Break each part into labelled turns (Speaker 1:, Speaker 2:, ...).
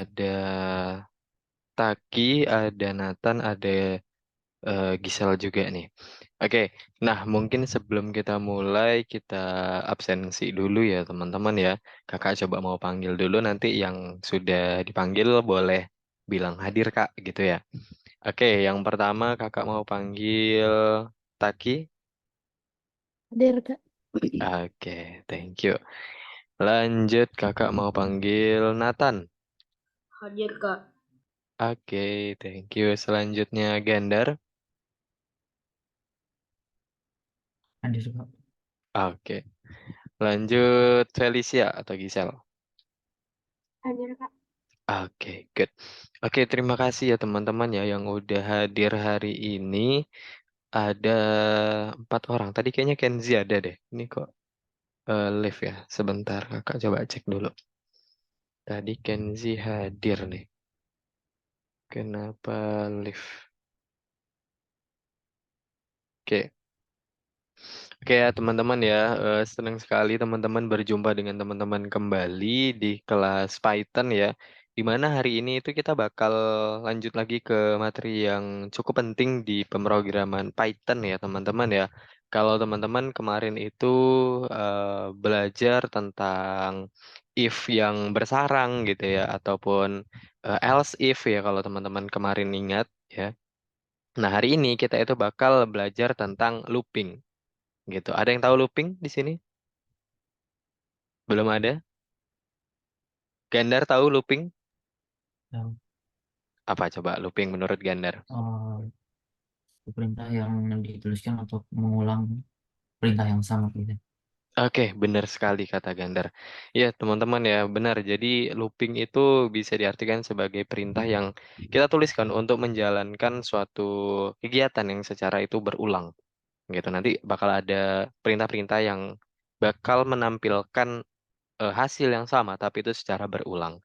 Speaker 1: ada Taki, ada Nathan, ada Gisel juga nih. Oke, nah mungkin sebelum kita mulai, kita absensi dulu ya teman-teman ya. Kakak coba mau panggil dulu, nanti yang sudah dipanggil boleh bilang hadir Kak gitu ya. Oke, yang pertama kakak mau panggil Taki.
Speaker 2: Hadir, Kak.
Speaker 1: Oke, thank you. Lanjut kakak mau panggil Nathan.
Speaker 2: Hadir, Kak.
Speaker 1: Oke, thank you. Selanjutnya Gandar.
Speaker 2: Hadir, Kak.
Speaker 1: Oke. Lanjut Felicia atau Gisel.
Speaker 2: Hadir, Kak.
Speaker 1: Oke, good. Oke, terima kasih ya teman-teman ya yang udah hadir hari ini. Ada 4 orang. Tadi kayaknya Kenzi ada deh. Ini kok live ya. Sebentar, kakak coba cek dulu. Tadi Kenzi hadir nih. Kenapa live? Oke. Oke ya teman-teman ya, senang sekali teman-teman berjumpa dengan teman-teman kembali di kelas Python ya. Di mana hari ini itu kita bakal lanjut lagi ke materi yang cukup penting di pemrograman Python ya teman-teman ya. Kalau teman-teman kemarin itu belajar tentang if yang bersarang gitu ya, ataupun else if ya kalau teman-teman kemarin ingat ya. Nah hari ini kita itu bakal belajar tentang looping gitu. Ada yang tahu looping di sini? Belum ada? Gandar tahu looping?
Speaker 2: Yang
Speaker 1: Apa coba looping menurut Gandar?
Speaker 2: perintah yang dituliskan untuk mengulang perintah yang sama gitu.
Speaker 1: Oke, benar sekali kata Gandar. Ya, teman-teman ya, benar. Jadi looping itu bisa diartikan sebagai perintah yang kita tuliskan untuk menjalankan suatu kegiatan yang secara itu berulang. Gitu. Nanti bakal ada perintah-perintah yang bakal menampilkan hasil yang sama, tapi itu secara berulang.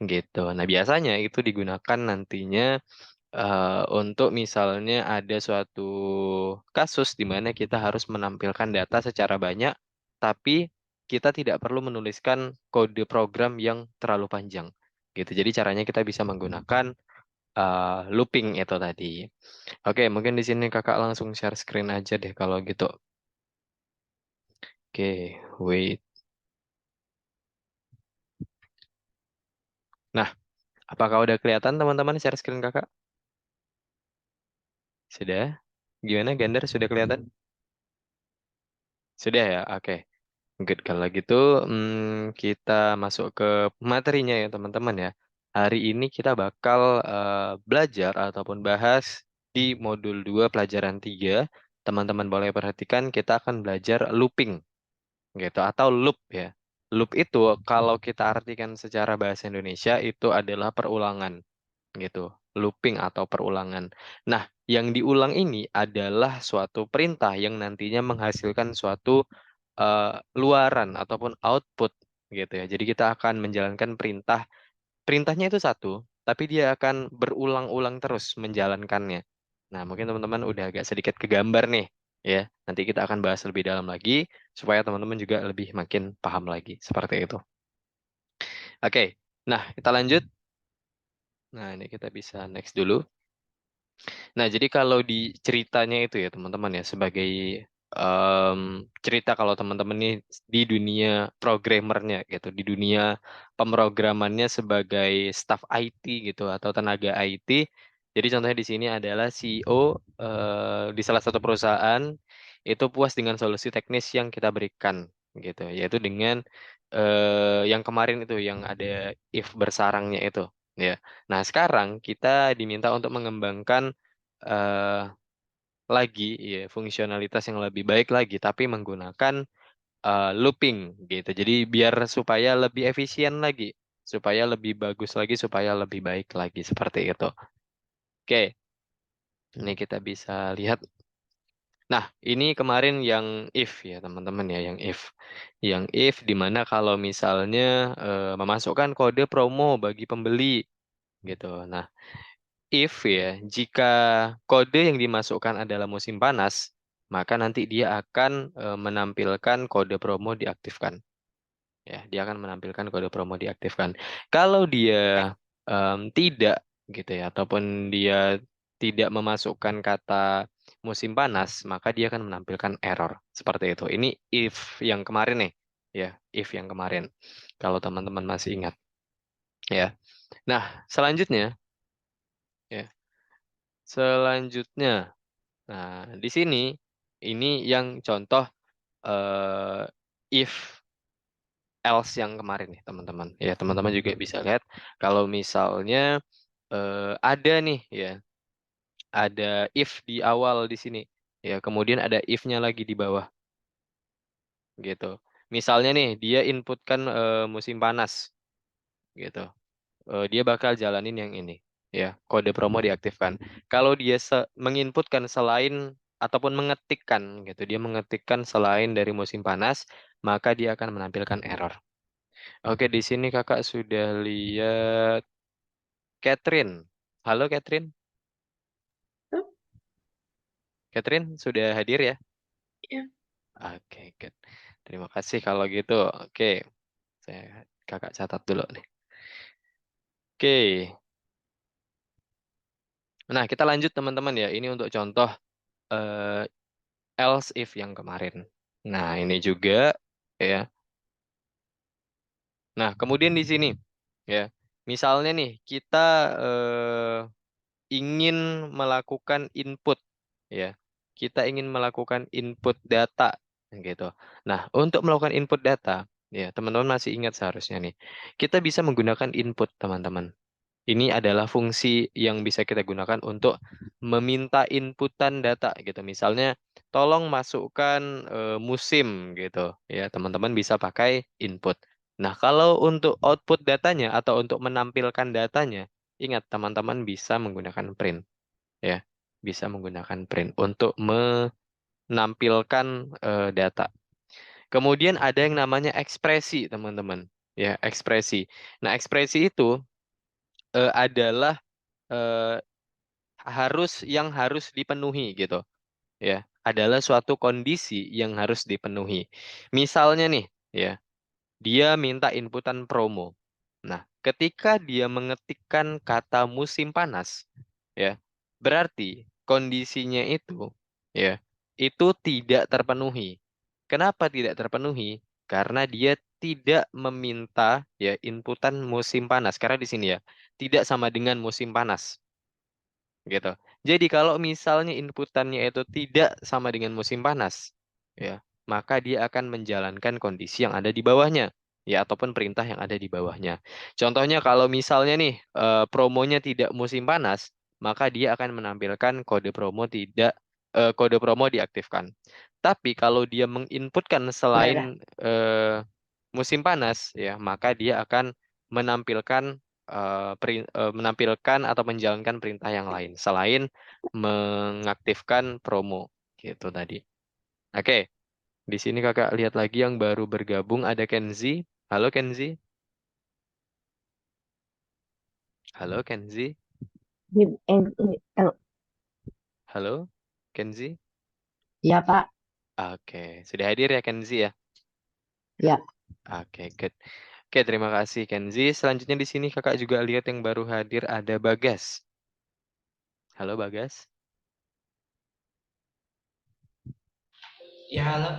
Speaker 1: Gitu. Nah, biasanya itu digunakan nantinya untuk misalnya ada suatu kasus di mana kita harus menampilkan data secara banyak, tapi kita tidak perlu menuliskan kode program yang terlalu panjang. Gitu. Jadi caranya kita bisa menggunakan looping itu tadi. Oke, mungkin di sini kakak langsung share screen aja deh kalau gitu. Oke, wait. Nah, apakah udah kelihatan teman-teman share screen kakak? Sudah? Gimana, Gandar? Sudah kelihatan? Sudah ya? Oke. Good, kalau gitu kita masuk ke materinya ya teman-teman ya. Hari ini kita bakal belajar ataupun bahas di modul 2 pelajaran 3. Teman-teman boleh perhatikan kita akan belajar looping gitu atau loop ya. Loop itu kalau kita artikan secara bahasa Indonesia itu adalah perulangan gitu. Looping atau perulangan. Nah, yang diulang ini adalah suatu perintah yang nantinya menghasilkan suatu luaran ataupun output gitu ya. Jadi kita akan menjalankan perintah. Perintahnya itu satu, tapi dia akan berulang-ulang terus menjalankannya. Nah, mungkin teman-teman udah agak sedikit kegambar nih ya. Nanti kita akan bahas lebih dalam lagi supaya teman-teman juga lebih makin paham lagi seperti itu. Oke. Nah, kita lanjut. Nah, ini kita bisa next dulu. Nah, jadi kalau di ceritanya itu ya teman-teman ya, sebagai cerita kalau teman-teman nih di dunia programmernya gitu, di dunia pemrogramannya sebagai staff IT gitu atau tenaga IT. Jadi contohnya di sini adalah CEO di salah satu perusahaan itu puas dengan solusi teknis yang kita berikan gitu, yaitu dengan yang kemarin itu yang ada if bersarangnya itu. Ya. Nah, sekarang kita diminta untuk mengembangkan eh, lagi ya fungsionalitas yang lebih baik lagi, tapi menggunakan looping gitu. Jadi biar supaya lebih efisien lagi, supaya lebih bagus lagi, supaya lebih baik lagi seperti itu. Oke, ini kita bisa lihat. Nah, ini kemarin yang if ya teman-teman ya, yang if. Yang if dimana kalau misalnya memasukkan kode promo bagi pembeli gitu. Nah, if ya, jika kode yang dimasukkan adalah musim panas, maka nanti dia akan menampilkan kode promo diaktifkan. Ya, dia akan menampilkan kode promo diaktifkan. Kalau dia tidak gitu ya, ataupun dia tidak memasukkan kata musim panas, maka dia akan menampilkan error seperti itu. Ini if yang kemarin nih, ya, if yang kemarin. Kalau teman-teman masih ingat, ya. Nah, selanjutnya, ya, selanjutnya, nah di sini ini yang contoh eh, if else yang kemarin nih teman-teman. Ya, teman-teman juga bisa lihat kalau misalnya ada nih ya, ada if di awal di sini. Ya, kemudian ada if-nya lagi di bawah gitu. Misalnya nih, dia inputkan musim panas gitu. Dia bakal jalanin yang ini. Ya, kode promo diaktifkan. Kalau dia menginputkan selain ataupun mengetikkan gitu, dia mengetikkan selain dari musim panas, maka dia akan menampilkan error. Oke, di sini kakak sudah lihat Catherine. Halo Catherine. Catherine sudah hadir ya?
Speaker 3: Ya.
Speaker 1: Oke, good. Terima kasih kalau gitu. Oke, saya kakak catat dulu nih. Oke. Nah, kita lanjut teman-teman ya. Ini untuk contoh eh, else if yang kemarin. Nah, ini juga ya. Nah, kemudian di sini ya. Misalnya nih, kita ingin melakukan input ya. Kita ingin melakukan input data gitu. Nah, untuk melakukan input data ya, teman-teman masih ingat seharusnya nih. Kita bisa menggunakan input, teman-teman. Ini adalah fungsi yang bisa kita gunakan untuk meminta inputan data gitu. Misalnya, tolong masukkan musim gitu. Ya, teman-teman bisa pakai input. Nah, kalau untuk output datanya atau untuk menampilkan datanya, ingat teman-teman bisa menggunakan print ya. Bisa menggunakan print untuk menampilkan data. Kemudian ada yang namanya ekspresi, teman-teman. Ya, ekspresi. Nah, ekspresi itu adalah eh, harus dipenuhi gitu ya, adalah suatu kondisi yang harus dipenuhi. Misalnya nih ya, dia minta inputan promo. Nah, ketika dia mengetikkan kata musim panas ya, berarti kondisinya itu ya, itu tidak terpenuhi. Kenapa tidak terpenuhi? Karena dia tidak meminta ya inputan musim panas, karena di sini ya tidak sama dengan musim panas gitu. Jadi kalau misalnya inputannya itu tidak sama dengan musim panas, ya, maka dia akan menjalankan kondisi yang ada di bawahnya, ya, ataupun perintah yang ada di bawahnya. Contohnya kalau misalnya nih promonya tidak musim panas, maka dia akan menampilkan kode promo diaktifkan. Tapi kalau dia menginputkan
Speaker 3: Udah.
Speaker 1: selain musim panas, ya, maka dia akan menampilkan menampilkan atau menjalankan perintah yang lain selain mengaktifkan promo gitu tadi. Oke, di sini kakak lihat lagi yang baru bergabung ada Kenzi. Halo Kenzi. Halo Kenzi.
Speaker 3: Oh,
Speaker 1: Halo Kenzi.
Speaker 3: ya Pak,
Speaker 1: Oke, sudah hadir ya Kenzi ya?
Speaker 3: ya.
Speaker 1: Oke, good. Oke, terima kasih Kenzi. Selanjutnya di sini kakak juga lihat yang baru hadir ada Bagas. Halo Bagas.
Speaker 2: Ya, halo.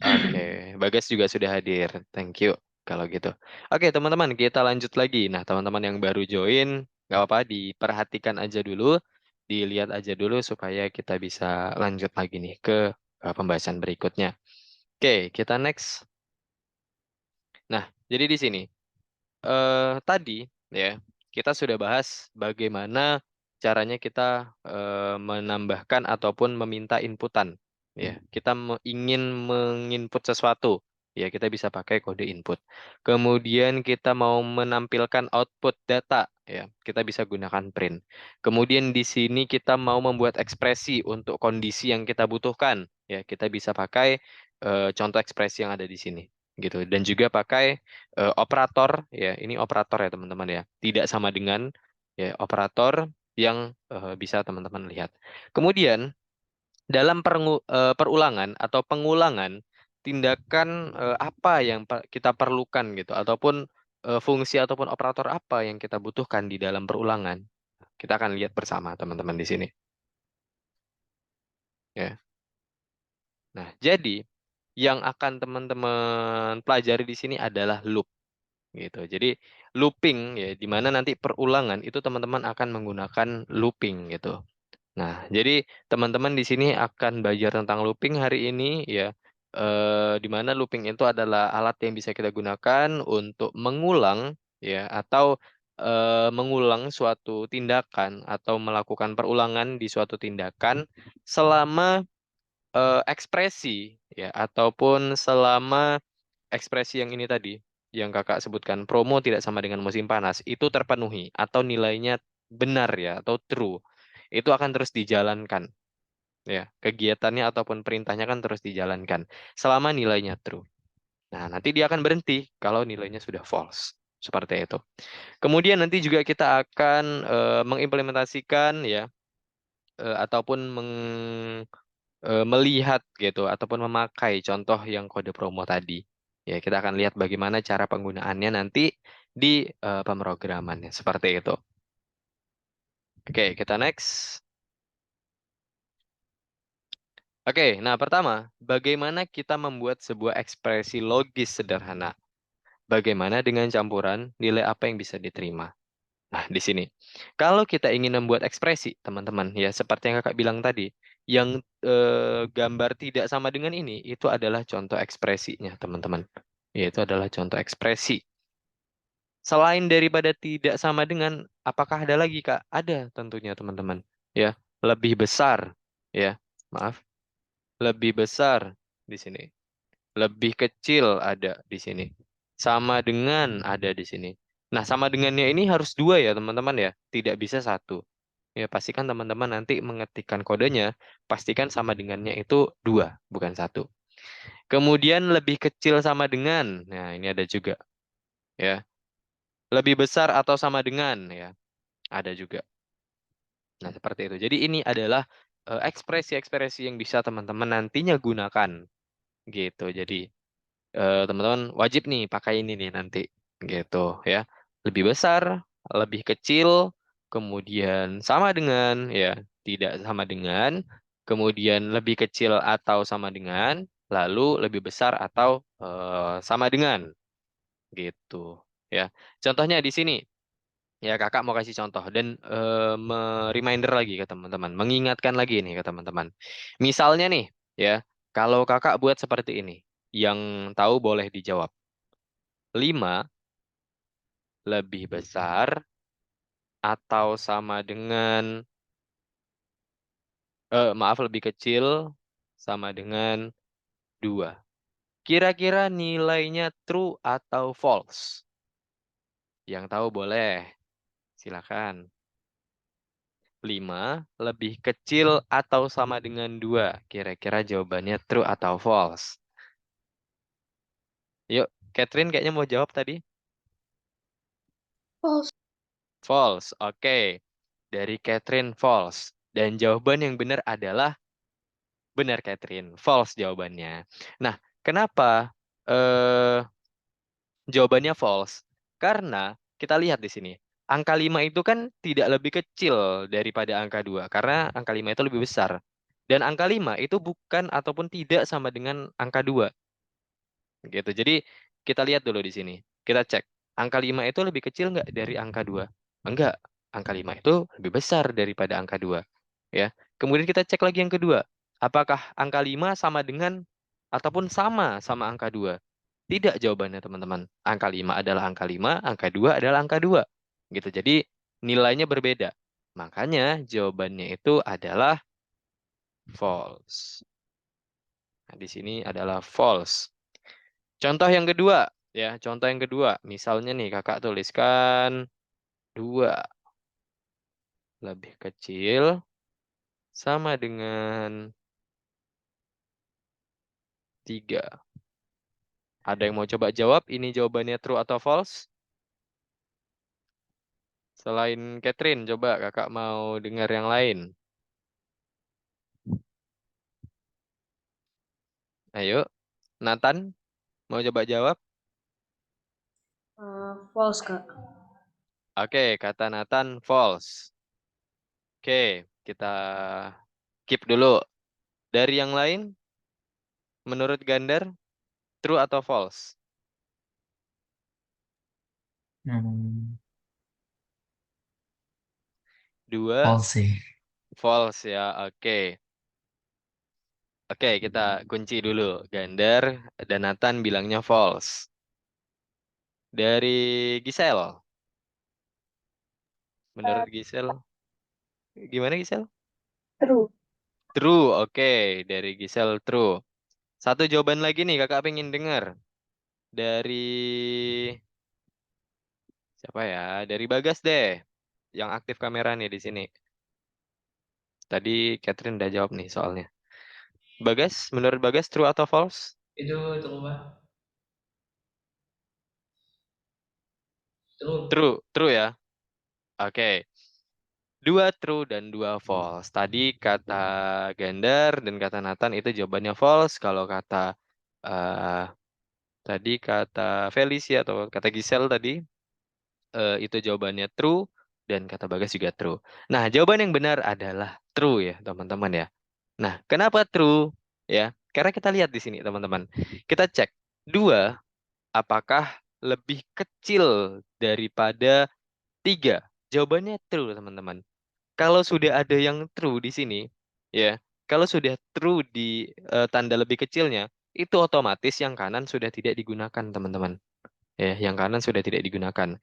Speaker 1: Oke, Bagas juga sudah hadir. Thank you kalau gitu. Oke, teman-teman, kita lanjut lagi. Nah, teman-teman yang baru join, nggak apa-apa, diperhatikan aja dulu, dilihat aja dulu supaya kita bisa lanjut lagi nih ke pembahasan berikutnya. Oke, kita next. Nah, jadi di sini tadi ya kita sudah bahas bagaimana caranya kita menambahkan ataupun meminta inputan. Ya, kita ingin menginput sesuatu, ya kita bisa pakai kode input. Kemudian kita mau menampilkan output data, ya kita bisa gunakan print. Kemudian di sini kita mau membuat ekspresi untuk kondisi yang kita butuhkan, ya kita bisa pakai contoh ekspresi yang ada di sini, gitu. Dan juga pakai operator ya, ini operator ya teman-teman ya, tidak sama dengan ya operator yang bisa teman-teman lihat. Kemudian dalam perulangan atau pengulangan tindakan apa yang kita perlukan gitu, ataupun fungsi ataupun operator apa yang kita butuhkan di dalam perulangan. Kita akan lihat bersama teman-teman di sini. Ya. Nah, jadi yang akan teman-teman pelajari di sini adalah loop gitu. Jadi looping ya, di mana nanti perulangan itu teman-teman akan menggunakan looping gitu. Nah, jadi teman-teman di sini akan belajar tentang looping hari ini ya. Di mana looping itu adalah alat yang bisa kita gunakan untuk mengulang ya, atau mengulang suatu tindakan atau melakukan perulangan di suatu tindakan selama ekspresi ya, ataupun selama ekspresi yang ini tadi yang kakak sebutkan, promo tidak sama dengan musim panas, itu terpenuhi atau nilainya benar ya, atau true, itu akan terus dijalankan ya, kegiatannya ataupun perintahnya kan terus dijalankan selama nilainya true. Nah, nanti dia akan berhenti kalau nilainya sudah false, seperti itu. Kemudian nanti juga kita akan mengimplementasikan ya, ataupun melihat gitu ataupun memakai contoh yang kode promo tadi. Ya, kita akan lihat bagaimana cara penggunaannya nanti di pemrogramannya, seperti itu. Oke, kita next. Oke, nah pertama, bagaimana kita membuat sebuah ekspresi logis sederhana? Bagaimana dengan campuran nilai apa yang bisa diterima? Nah, di sini. Kalau kita ingin membuat ekspresi, teman-teman, ya seperti yang kakak bilang tadi, yang gambar tidak sama dengan ini, itu adalah contoh ekspresinya, teman-teman. Yaitu adalah contoh ekspresi. Selain daripada tidak sama dengan, apakah ada lagi, Kak? Ada tentunya, teman-teman. Ya, lebih besar. Ya, maaf. Lebih besar di sini. Lebih kecil ada di sini. Sama dengan ada di sini. Nah, sama dengannya ini harus dua ya, teman-teman ya. Tidak bisa satu. Ya, pastikan teman-teman nanti mengetikkan kodenya, pastikan sama dengannya itu dua, bukan satu. Kemudian lebih kecil sama dengan, nah ini ada juga. Ya, lebih besar atau sama dengan, ya ada juga. Nah, seperti itu. Jadi ini adalah ekspresi-ekspresi yang bisa teman-teman nantinya gunakan. Gitu. Jadi teman-teman wajib nih pakai ini nih nanti gitu ya. Lebih besar, lebih kecil, kemudian sama dengan ya, tidak sama dengan, kemudian lebih kecil atau sama dengan, lalu lebih besar atau sama dengan gitu ya. Contohnya di sini ya, kakak mau kasih contoh dan reminder lagi ke teman-teman, mengingatkan lagi nih ke teman-teman. Misalnya nih ya, kalau kakak buat seperti ini, yang tahu boleh dijawab. 5 lebih besar atau sama dengan, maaf, lebih kecil sama dengan 2. Kira-kira nilainya true atau false? Yang tahu boleh, silakan. 5 lebih kecil atau sama dengan 2. Kira-kira jawabannya true atau false? Yuk, Catherine kayaknya mau jawab tadi.
Speaker 3: False.
Speaker 1: False, oke. Dari Catherine, false. Dan jawaban yang benar adalah benar, Catherine. False jawabannya. Nah, kenapa jawabannya false? Karena kita lihat di sini. Angka 5 itu kan tidak lebih kecil daripada angka 2. Karena angka 5 itu lebih besar. Dan angka 5 itu bukan ataupun tidak sama dengan angka 2. Gitu. Jadi kita lihat dulu di sini. Kita cek. Angka 5 itu lebih kecil nggak dari angka 2? Enggak. Angka 5 itu lebih besar daripada angka 2. Ya. Kemudian kita cek lagi yang kedua. Apakah angka 5 sama dengan ataupun sama sama angka 2? Tidak jawabannya, teman-teman. Angka 5 adalah angka 5, angka 2 adalah angka 2. Gitu. Jadi nilainya berbeda. Makanya jawabannya itu adalah false. Nah, di sini adalah false. Contoh yang kedua, ya, contoh yang kedua. Misalnya nih, kakak tuliskan 2 lebih kecil sama dengan 3. Ada yang mau coba jawab, ini jawabannya true atau false? Selain Catherine, coba kakak mau dengar yang lain. Ayo, Nathan, mau coba jawab?
Speaker 4: False, Kak.
Speaker 1: Oke, kata Nathan false. Oke, kita keep dulu. Dari yang lain, menurut Gandar, true atau false?
Speaker 2: Hmm,
Speaker 1: Dua,
Speaker 2: false sih.
Speaker 1: false ya. Oke. Oke, kita kunci dulu. Gandar dan Nathan bilangnya false. Dari Gisel. Menurut Gisel, gimana Gisel?
Speaker 3: True.
Speaker 1: True, oke. Dari Gisel true. Satu jawaban lagi nih kakak pengen dengar. Dari siapa ya? Dari Bagas deh. Yang aktif kamera nih di sini. Tadi Catherine udah jawab nih soalnya. Bagas, menurut Bagas true atau false?
Speaker 2: Itu Pak. True.
Speaker 1: True, true ya. Oke. Dua true dan dua false. Tadi kata Gandar dan kata Nathan itu jawabannya false. Kalau kata eh, tadi kata Felicia atau kata Giselle tadi itu jawabannya true dan kata Bagas juga true. Nah, jawaban yang benar adalah true ya, teman-teman ya. Nah, kenapa true? Ya, karena kita lihat di sini, teman-teman. Kita cek dua, apakah lebih kecil daripada tiga? Jawabannya true, teman-teman. Kalau sudah ada yang true di sini, ya, kalau sudah true di tanda lebih kecilnya, itu otomatis yang kanan sudah tidak digunakan, teman-teman. Ya, yang kanan sudah tidak digunakan.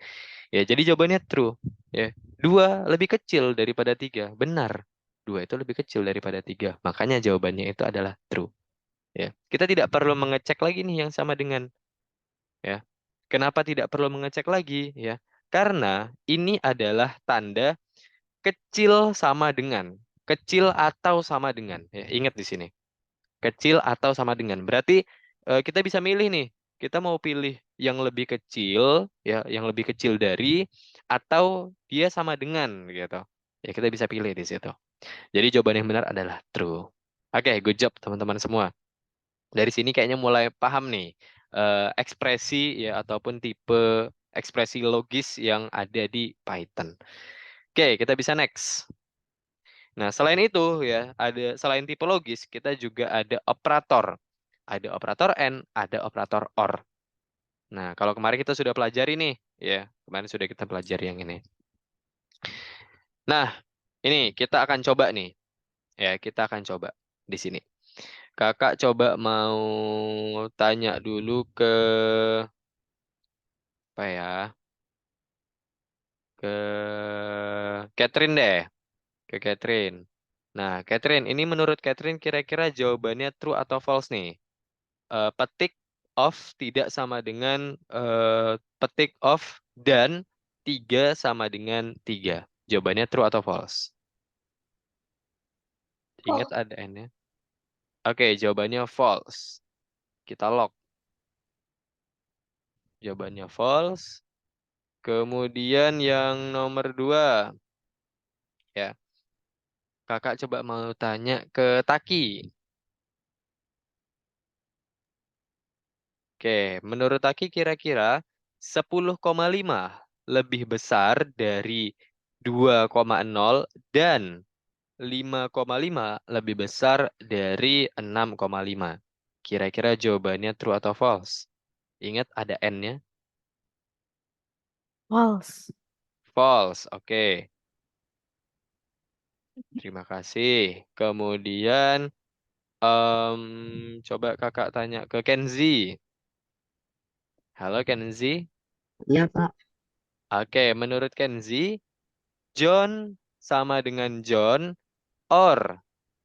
Speaker 1: Ya, jadi jawabannya true. Ya, dua lebih kecil daripada tiga. Benar. Dua itu lebih kecil daripada tiga. Makanya jawabannya itu adalah true. Ya, kita tidak perlu mengecek lagi nih yang sama dengan. Ya, kenapa tidak perlu mengecek lagi? Ya, karena ini adalah tanda kecil sama dengan. Kecil atau sama dengan. Ya, ingat di sini. Kecil atau sama dengan. Berarti kita bisa milih nih. Kita mau pilih yang lebih kecil, ya, yang lebih kecil dari, atau dia sama dengan, gitu. Ya, kita bisa pilih di situ. Jadi jawaban yang benar adalah true. Oke, good job teman-teman semua. Dari sini kayaknya mulai paham nih ekspresi ya ataupun tipe ekspresi logis yang ada di Python. Oke, kita bisa next. Nah, selain itu ya, selain tipologis, kita juga ada operator. Ada operator AND, ada operator OR. Nah, kalau kemarin kita sudah pelajari nih, ya, kemarin sudah kita pelajari yang ini. Nah, ini kita akan coba nih, ya, kita akan coba di sini. Kakak coba mau tanya dulu ke apa ya? Ke Catherine deh, ke Catherine. Nah, Catherine, ini menurut Catherine kira-kira jawabannya true atau false nih? Petik of tidak sama dengan petik of dan 3 sama dengan 3. Jawabannya true atau false? Ingat ada N-nya. Oke, jawabannya false. Kita lock. Jawabannya false. Kemudian yang nomor 2. Ya, kakak coba mau tanya ke Taki. Oke, menurut Taki kira-kira 10,5 lebih besar dari 2,0 dan 5,5 lebih besar dari 6,5. Kira-kira jawabannya true atau false? Ingat ada N-nya.
Speaker 3: False.
Speaker 1: False, oke. Terima kasih. Kemudian, coba kakak tanya ke Kenzi. Halo Kenzi.
Speaker 3: Iya, Pak.
Speaker 1: Oke, menurut Kenzi, John sama dengan John or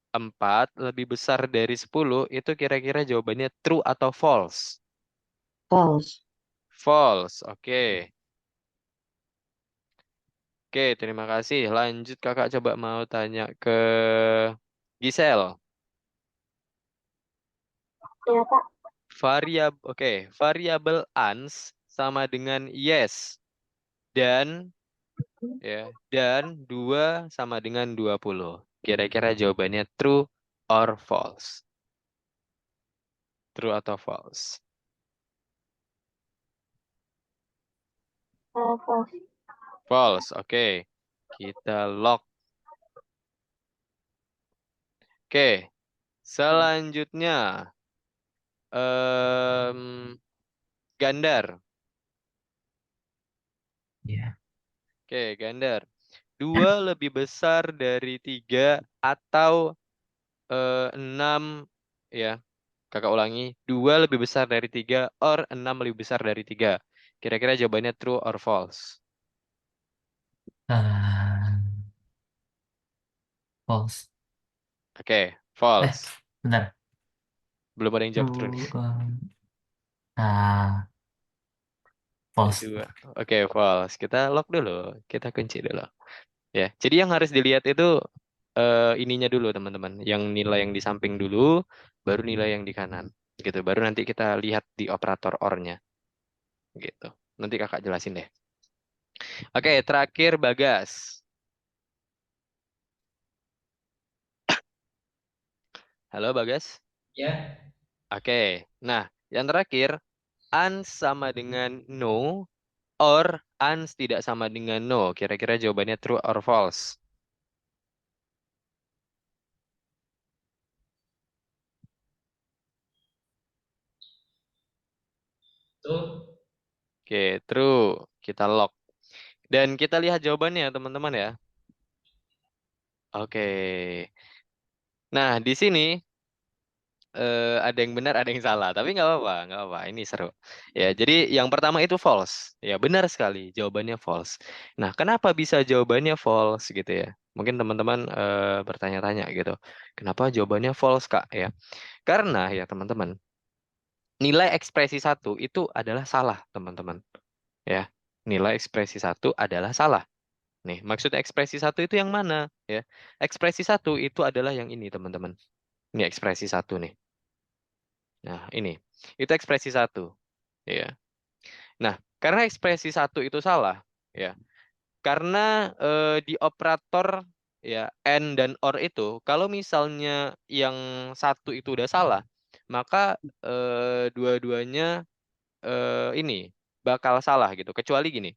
Speaker 1: 4 lebih besar dari 10, itu kira-kira jawabannya true atau false?
Speaker 3: False.
Speaker 1: False, oke. Oke, terima kasih. Lanjut kakak coba mau tanya ke Gisel.
Speaker 3: Iya, Pak.
Speaker 1: Variabel ans sama dengan yes dan ya dan 2 sama dengan 20. Kira-kira jawabannya true or false? True atau false?
Speaker 3: False.
Speaker 1: False. Oke. Kita lock. Oke. Selanjutnya. Gandar.
Speaker 2: Ya.
Speaker 1: Oke, gandar. 2 lebih besar dari 3 atau 6 ya. Kakak ulangi. 2 lebih besar dari 3 or 6 lebih besar dari 3. Kira-kira jawabannya true or false?
Speaker 2: Ah, false.
Speaker 1: Oke, false.
Speaker 2: Bentar.
Speaker 1: Belum ada yang jawab true nih.
Speaker 2: True. False.
Speaker 1: Dua. Oke, false. Kita lock dulu. Kita kunci dulu. Ya, jadi yang harus dilihat itu ininya dulu teman-teman. Yang nilai yang di samping dulu, baru nilai yang di kanan. Gitu. Baru nanti kita lihat di operator OR-nya. Gitu. Nanti kakak jelasin deh. Oke, terakhir Bagas. Halo Bagas.
Speaker 4: Ya,
Speaker 1: Oke. Nah, yang terakhir, ans sama dengan no, or ans tidak sama dengan no. Kira-kira jawabannya true or false?
Speaker 4: tuh.
Speaker 1: Oke, true. Kita lock. Dan kita lihat jawabannya teman-teman ya. Oke. Nah, di sini ada yang benar, ada yang salah. Tapi nggak apa-apa, nggak apa. Ini seru. Ya, jadi yang pertama itu false. Ya, benar sekali. Jawabannya false. Nah, kenapa bisa jawabannya false gitu ya? Mungkin teman-teman bertanya-tanya gitu. Kenapa jawabannya false, Kak? Ya, karena ya teman-teman, nilai ekspresi satu itu adalah salah, teman-teman. Ya, nilai ekspresi satu adalah salah. Nih, maksud ekspresi satu itu yang mana? Ya, ekspresi satu itu adalah yang ini, teman-teman. Ini ekspresi satu nih. Nah, ini. Itu ekspresi satu. Ya. Nah, karena ekspresi satu itu salah, ya. Karena di operator ya and dan or itu, kalau misalnya yang satu itu udah salah, maka dua-duanya ini bakal salah gitu. Kecuali gini.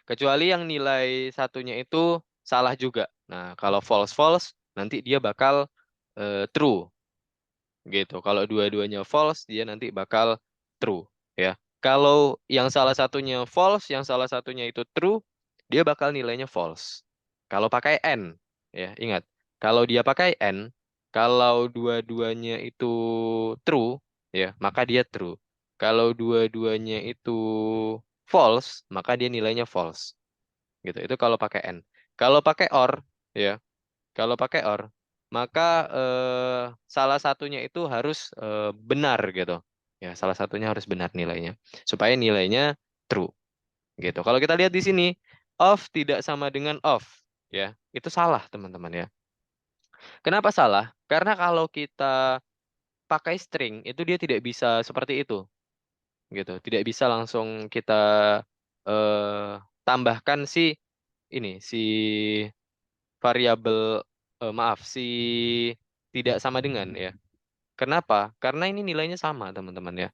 Speaker 1: Kecuali yang nilai satunya itu salah juga. Nah, kalau false false nanti dia bakal true gitu. Kalau dua-duanya false dia nanti bakal true ya. Kalau yang salah satunya false, yang salah satunya itu true, dia bakal nilainya false. Kalau pakai n ya, ingat. Kalau dia pakai n, kalau dua-duanya itu true ya, maka dia true. Kalau dua-duanya itu false, maka dia nilainya false gitu. Itu kalau pakai n. Kalau pakai or ya, kalau pakai or maka salah satunya itu harus benar gitu. Ya, salah satunya harus benar nilainya supaya nilainya true gitu. Kalau kita lihat di sini off tidak sama dengan off ya. Itu salah, teman-teman ya. Kenapa salah? Karena kalau kita pakai string itu dia tidak bisa seperti itu gitu. Tidak bisa langsung kita tambahkan si ini si variabel maaf si tidak sama dengan ya. Kenapa? Karena ini nilainya sama teman-teman ya.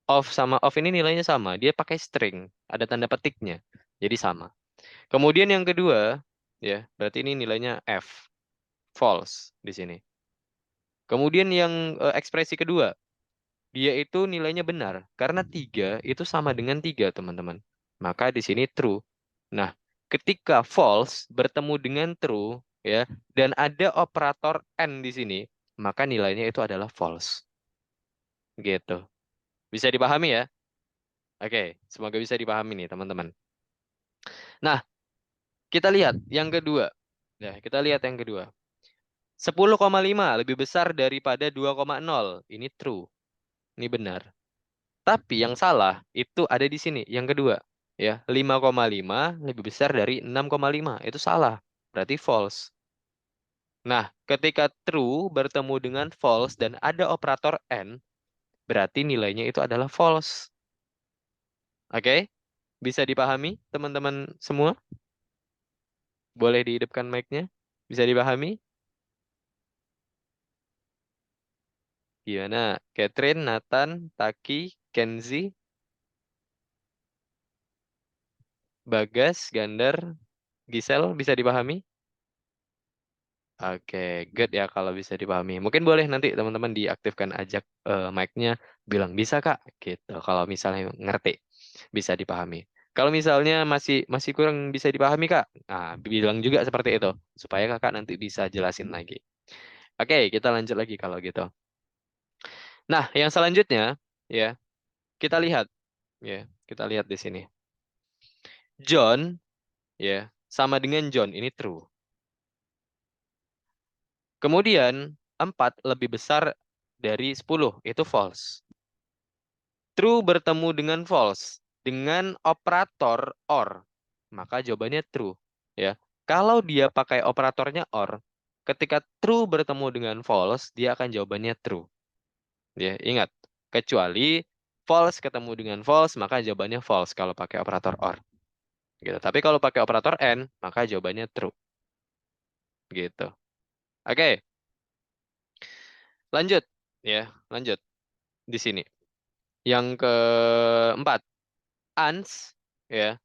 Speaker 1: Off sama off ini nilainya sama. Dia pakai string, ada tanda petiknya. Jadi sama. Kemudian yang kedua ya, berarti ini nilainya F, false di sini. Kemudian yang ekspresi kedua, dia itu nilainya benar karena 3 itu sama dengan 3 teman-teman. Maka di sini true. Nah, ketika false bertemu dengan true ya dan ada operator and di sini, maka nilainya itu adalah false. Gitu. Bisa dipahami ya? Oke, semoga bisa dipahami nih teman-teman. Nah, kita lihat yang kedua. Ya, kita lihat yang kedua. 10,5 lebih besar daripada 2,0. Ini true. Ini benar. Tapi yang salah itu ada di sini, yang kedua. Ya, 5,5 lebih besar dari 6,5. Itu salah. Berarti false. Nah, ketika true bertemu dengan false dan ada operator and, berarti nilainya itu adalah false. Oke? Bisa dipahami, teman-teman semua? Boleh dihidupkan mic-nya? Bisa dipahami? Gimana? Catherine, Nathan, Taki, Kenzi? Bagas, Gandar, Gisel bisa dipahami? Oke, good ya kalau bisa dipahami. Mungkin boleh nanti teman-teman diaktifkan aja mic-nya, bilang bisa Kak, gitu. Kalau misalnya ngerti, bisa dipahami. Kalau misalnya masih kurang bisa dipahami Kak, nah bilang juga seperti itu supaya Kakak nanti bisa jelasin lagi. Oke, kita lanjut lagi kalau gitu. Nah, yang selanjutnya ya, kita lihat ya, kita lihat di sini. John ya, sama dengan John ini true. Kemudian 4 lebih besar dari 10, itu false. True bertemu dengan false dengan operator OR, maka jawabannya true. Ya, kalau dia pakai operatornya OR, ketika true bertemu dengan false, dia akan jawabannya true. Ya, ingat, kecuali false ketemu dengan false, maka jawabannya false kalau pakai operator OR. Gitu. Tapi kalau pakai operator AND, maka jawabannya true. Gitu. Oke, lanjut. Ya, lanjut di sini. Yang keempat, ans ya,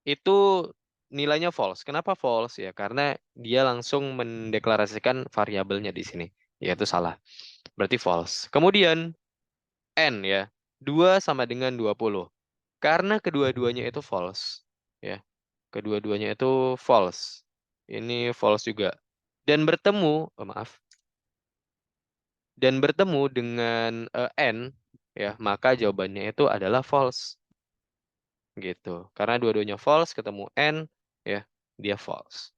Speaker 1: itu nilainya false. Kenapa false ya? Karena dia langsung mendeklarasikan variabelnya di sini, yaitu salah. Berarti false. Kemudian n ya, 2 sama dengan 20. Karena kedua-duanya itu false, ya. Kedua-duanya itu false. Ini false juga. Dan bertemu, maaf. Dan bertemu dengan n ya, maka jawabannya itu adalah false. Gitu. Karena dua-duanya false ketemu n ya, dia false.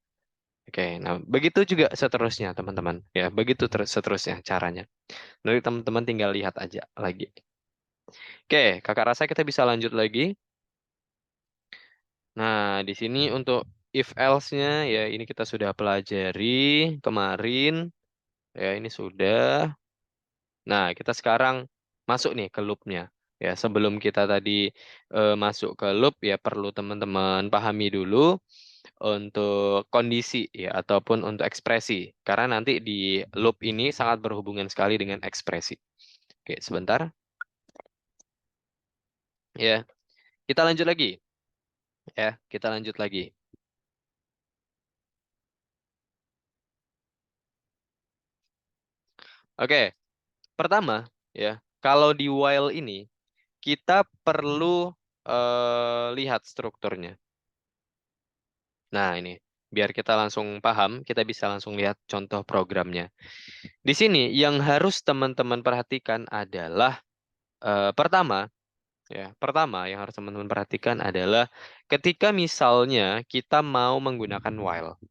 Speaker 1: Oke, nah begitu juga seterusnya teman-teman. Ya, begitu seterusnya caranya. Nanti teman-teman tinggal lihat aja lagi. Oke, kakak rasa kita bisa lanjut lagi. Nah, di sini untuk if else-nya ya ini kita sudah pelajari kemarin. Ya, ini sudah. Nah, kita sekarang masuk nih ke loop-nya. Ya, sebelum kita tadi masuk ke loop ya perlu teman-teman pahami dulu untuk kondisi ya ataupun untuk ekspresi. Karena nanti di loop ini sangat berhubungan sekali dengan ekspresi. Oke, sebentar. Ya, kita lanjut lagi. Ya, kita lanjut lagi. Oke, pertama ya, kalau di while ini kita perlu lihat strukturnya. Nah, ini biar kita langsung paham, kita bisa langsung lihat contoh programnya. Di sini yang harus teman-teman perhatikan adalah pertama yang harus teman-teman perhatikan adalah ketika misalnya kita mau menggunakan while,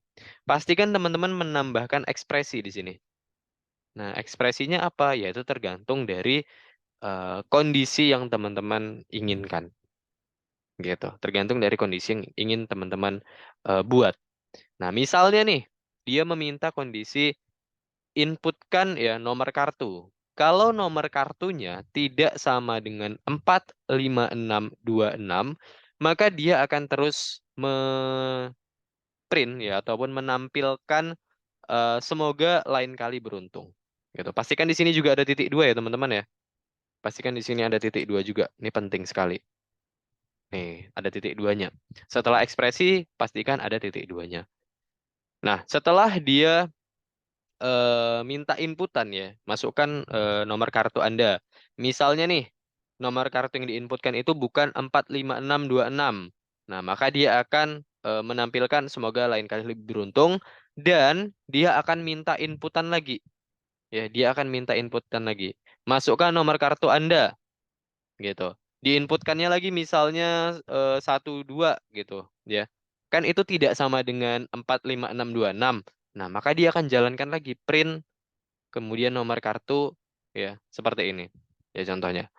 Speaker 1: pastikan teman-teman menambahkan ekspresi di sini. Nah, ekspresinya apa? Yaitu tergantung dari kondisi yang teman-teman inginkan. Gitu. Tergantung dari kondisi yang ingin teman-teman buat. Nah, misalnya nih, dia meminta kondisi inputkan ya nomor kartu. Kalau nomor kartunya tidak sama dengan 45626, maka dia akan terus print ya ataupun menampilkan semoga lain kali beruntung. Gitu. Pastikan di sini juga ada titik 2 ya teman-teman ya. Pastikan di sini ada titik 2 juga. Ini penting sekali. Nih, ada titik 2-nya. Setelah ekspresi, pastikan ada titik 2-nya. Nah, setelah dia minta inputan ya, masukkan nomor kartu Anda. Misalnya nih, nomor kartu yang diinputkan itu bukan 45626. Nah, maka dia akan menampilkan semoga lain kali lebih beruntung dan dia akan minta inputan lagi. Ya, dia akan minta inputan lagi. Masukkan nomor kartu Anda gitu. Diinputkannya lagi misalnya 12 gitu, ya. Kan itu tidak sama dengan 45626. Nah, maka dia akan jalankan lagi print kemudian nomor kartu ya, seperti ini. Ya contohnya.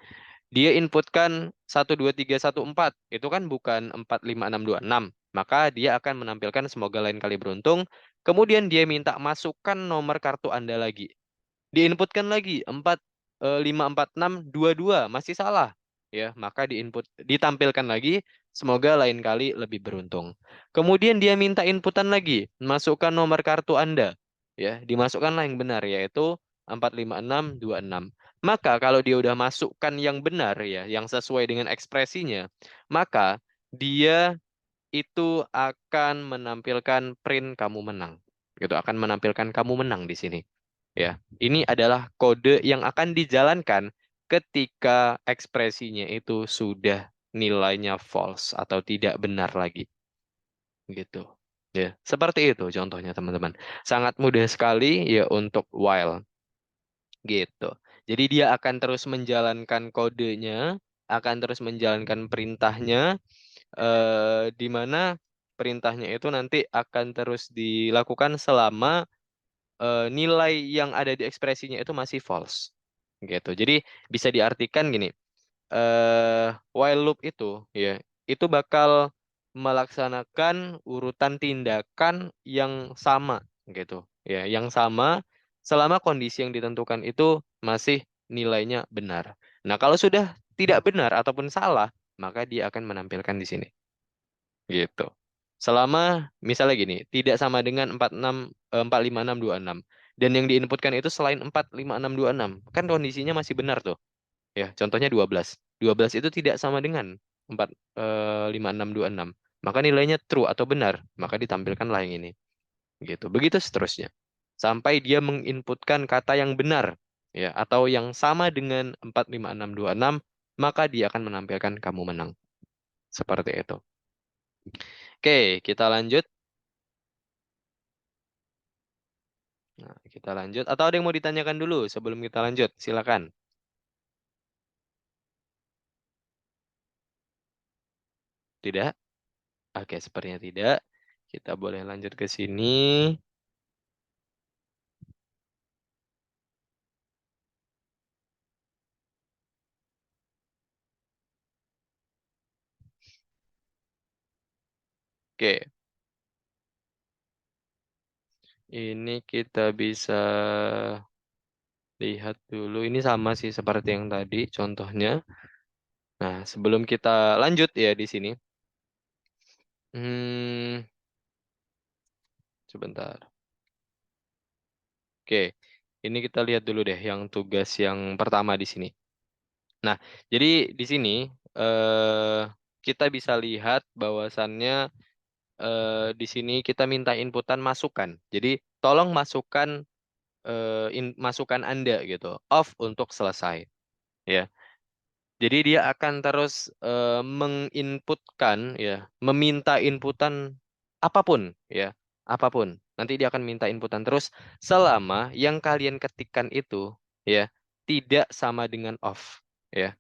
Speaker 1: Dia inputkan 12314, itu kan bukan 45626. Maka dia akan menampilkan semoga lain kali beruntung. Kemudian dia minta masukkan nomor kartu Anda lagi. Diinputkan lagi 54622 masih salah. Ya, maka ditampilkan lagi semoga lain kali lebih beruntung. Kemudian dia minta inputan lagi, masukkan nomor kartu Anda. Ya, dimasukkanlah yang benar yaitu 45626. Maka kalau dia udah masukkan yang benar ya, yang sesuai dengan ekspresinya, maka dia itu akan menampilkan print kamu menang. Gitu, akan menampilkan kamu menang di sini. Ya, ini adalah kode yang akan dijalankan ketika ekspresinya itu sudah nilainya false atau tidak benar lagi. Gitu. Ya, seperti itu contohnya teman-teman. Sangat mudah sekali ya untuk while. Gitu. Jadi dia akan terus menjalankan kodenya, akan terus menjalankan perintahnya, di mana perintahnya itu nanti akan terus dilakukan selama nilai yang ada di ekspresinya itu masih false. Gitu. Jadi bisa diartikan gini, while loop itu ya, itu bakal melaksanakan urutan tindakan yang sama gitu. Ya, yang sama selama kondisi yang ditentukan itu masih nilainya benar. Nah, kalau sudah tidak benar ataupun salah, maka dia akan menampilkan di sini. Gitu. Selama misalnya gini, tidak sama dengan 456 dan yang diinputkan itu selain 456 kan kondisinya masih benar tuh. Ya, contohnya 12. 12 itu tidak sama dengan 456 maka nilainya true atau benar, maka ditampilkanlah yang ini. Gitu. Begitu seterusnya. Sampai dia menginputkan kata yang benar ya atau yang sama dengan 456 maka dia akan menampilkan kamu menang. Seperti itu. Oke, kita lanjut. Nah, kita lanjut. Atau ada yang mau ditanyakan dulu sebelum kita lanjut? Silakan. Tidak? Oke, sepertinya tidak. Kita boleh lanjut ke sini. Oke, ini kita bisa lihat dulu. Ini sama sih seperti yang tadi contohnya. Nah, sebelum kita lanjut ya di sini. Hmm, sebentar. Oke, ini kita lihat dulu deh yang tugas yang pertama di sini. Nah, jadi di sini kita bisa lihat bahwasannya di sini kita minta inputan masukan. Jadi tolong masukkan masukan Anda gitu, off untuk selesai. Ya. Jadi dia akan terus menginputkan ya, meminta inputan apapun ya, apapun. Nanti dia akan minta inputan terus selama yang kalian ketikkan itu ya tidak sama dengan off ya.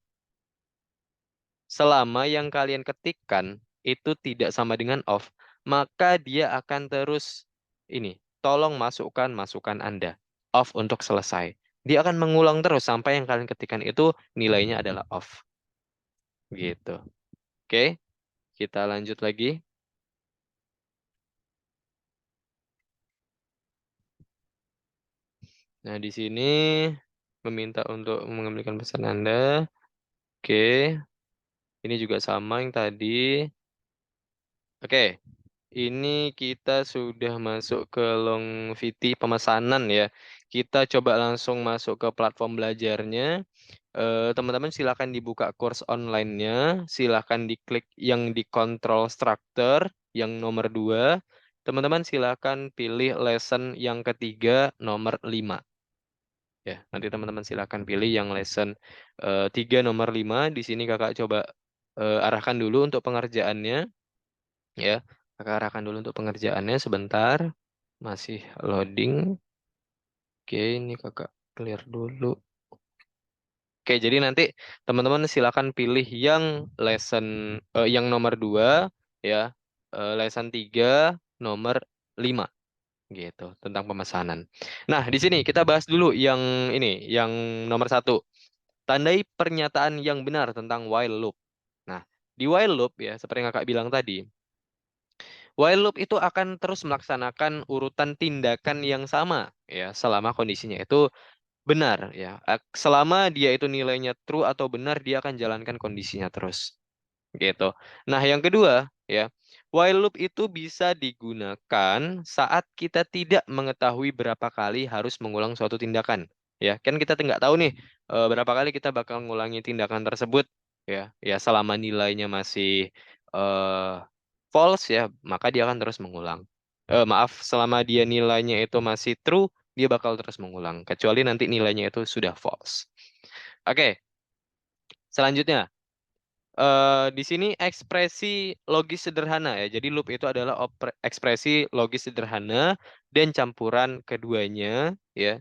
Speaker 1: Selama yang kalian ketikkan itu tidak sama dengan off, maka dia akan terus ini, tolong masukkan masukan Anda off untuk selesai. Dia akan mengulang terus sampai yang kalian ketikkan itu nilainya adalah off. Gitu. Oke, kita lanjut lagi. Nah, di sini meminta untuk mengembalikan pesan Anda. Oke, ini juga sama yang tadi. Oke, ini kita sudah masuk ke Longvity pemesanan ya. Kita coba langsung masuk ke platform belajarnya. Teman-teman silakan dibuka course online-nya. Silakan diklik yang di control structure yang nomor 2. Teman-teman silakan pilih lesson yang ketiga nomor 5. Ya, nanti teman-teman silakan pilih yang lesson 3 nomor 5. Di sini kakak coba arahkan dulu untuk pengerjaannya. Ya, kakak arahkan dulu untuk pengerjaannya sebentar. Masih loading. Oke, ini kakak clear dulu. Oke, jadi nanti teman-teman silakan pilih yang lesson yang nomor 2 ya. Lesson 3 nomor 5 gitu tentang pemesanan. Nah, di sini kita bahas dulu yang ini, yang nomor 1. Tandai pernyataan yang benar tentang while loop. Nah, di while loop ya, seperti yang kakak bilang tadi, while loop itu akan terus melaksanakan urutan tindakan yang sama ya selama kondisinya itu benar ya. Selama dia itu nilainya true atau benar, dia akan jalankan kondisinya terus. Gitu. Nah, yang kedua ya, while loop itu bisa digunakan saat kita tidak mengetahui berapa kali harus mengulang suatu tindakan. Ya, kan kita nggak tahu nih berapa kali kita bakal ngulangi tindakan tersebut ya. Ya selama nilainya masih eh false ya, maka dia akan terus mengulang. Maaf, selama dia nilainya itu masih true, dia bakal terus mengulang. Kecuali nanti nilainya itu sudah false. Oke, selanjutnya. Di sini ekspresi logis sederhana ya. Jadi loop itu adalah ekspresi logis sederhana dan campuran keduanya ya.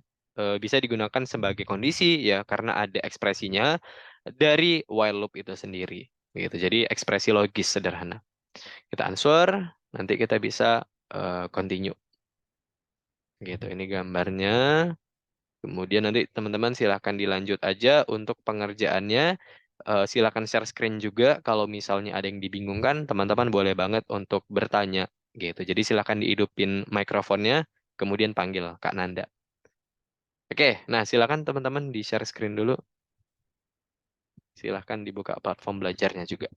Speaker 1: Bisa digunakan sebagai kondisi ya karena ada ekspresinya dari while loop itu sendiri. Gitu. Jadi ekspresi logis sederhana. Kita answer, nanti kita bisa continue. Gitu. Ini gambarnya. Kemudian nanti teman-teman silahkan dilanjut aja untuk pengerjaannya. Silahkan share screen juga. Kalau misalnya ada yang dibingungkan, teman-teman boleh banget untuk bertanya gitu. Jadi silahkan dihidupin mikrofonnya, kemudian panggil Kak Nanda. Oke, nah silahkan teman-teman di share screen dulu. Silahkan dibuka platform belajarnya juga.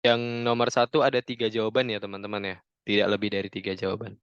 Speaker 1: Yang nomor 1 ada 3 jawaban ya teman-teman ya. Tidak lebih dari 3 jawaban.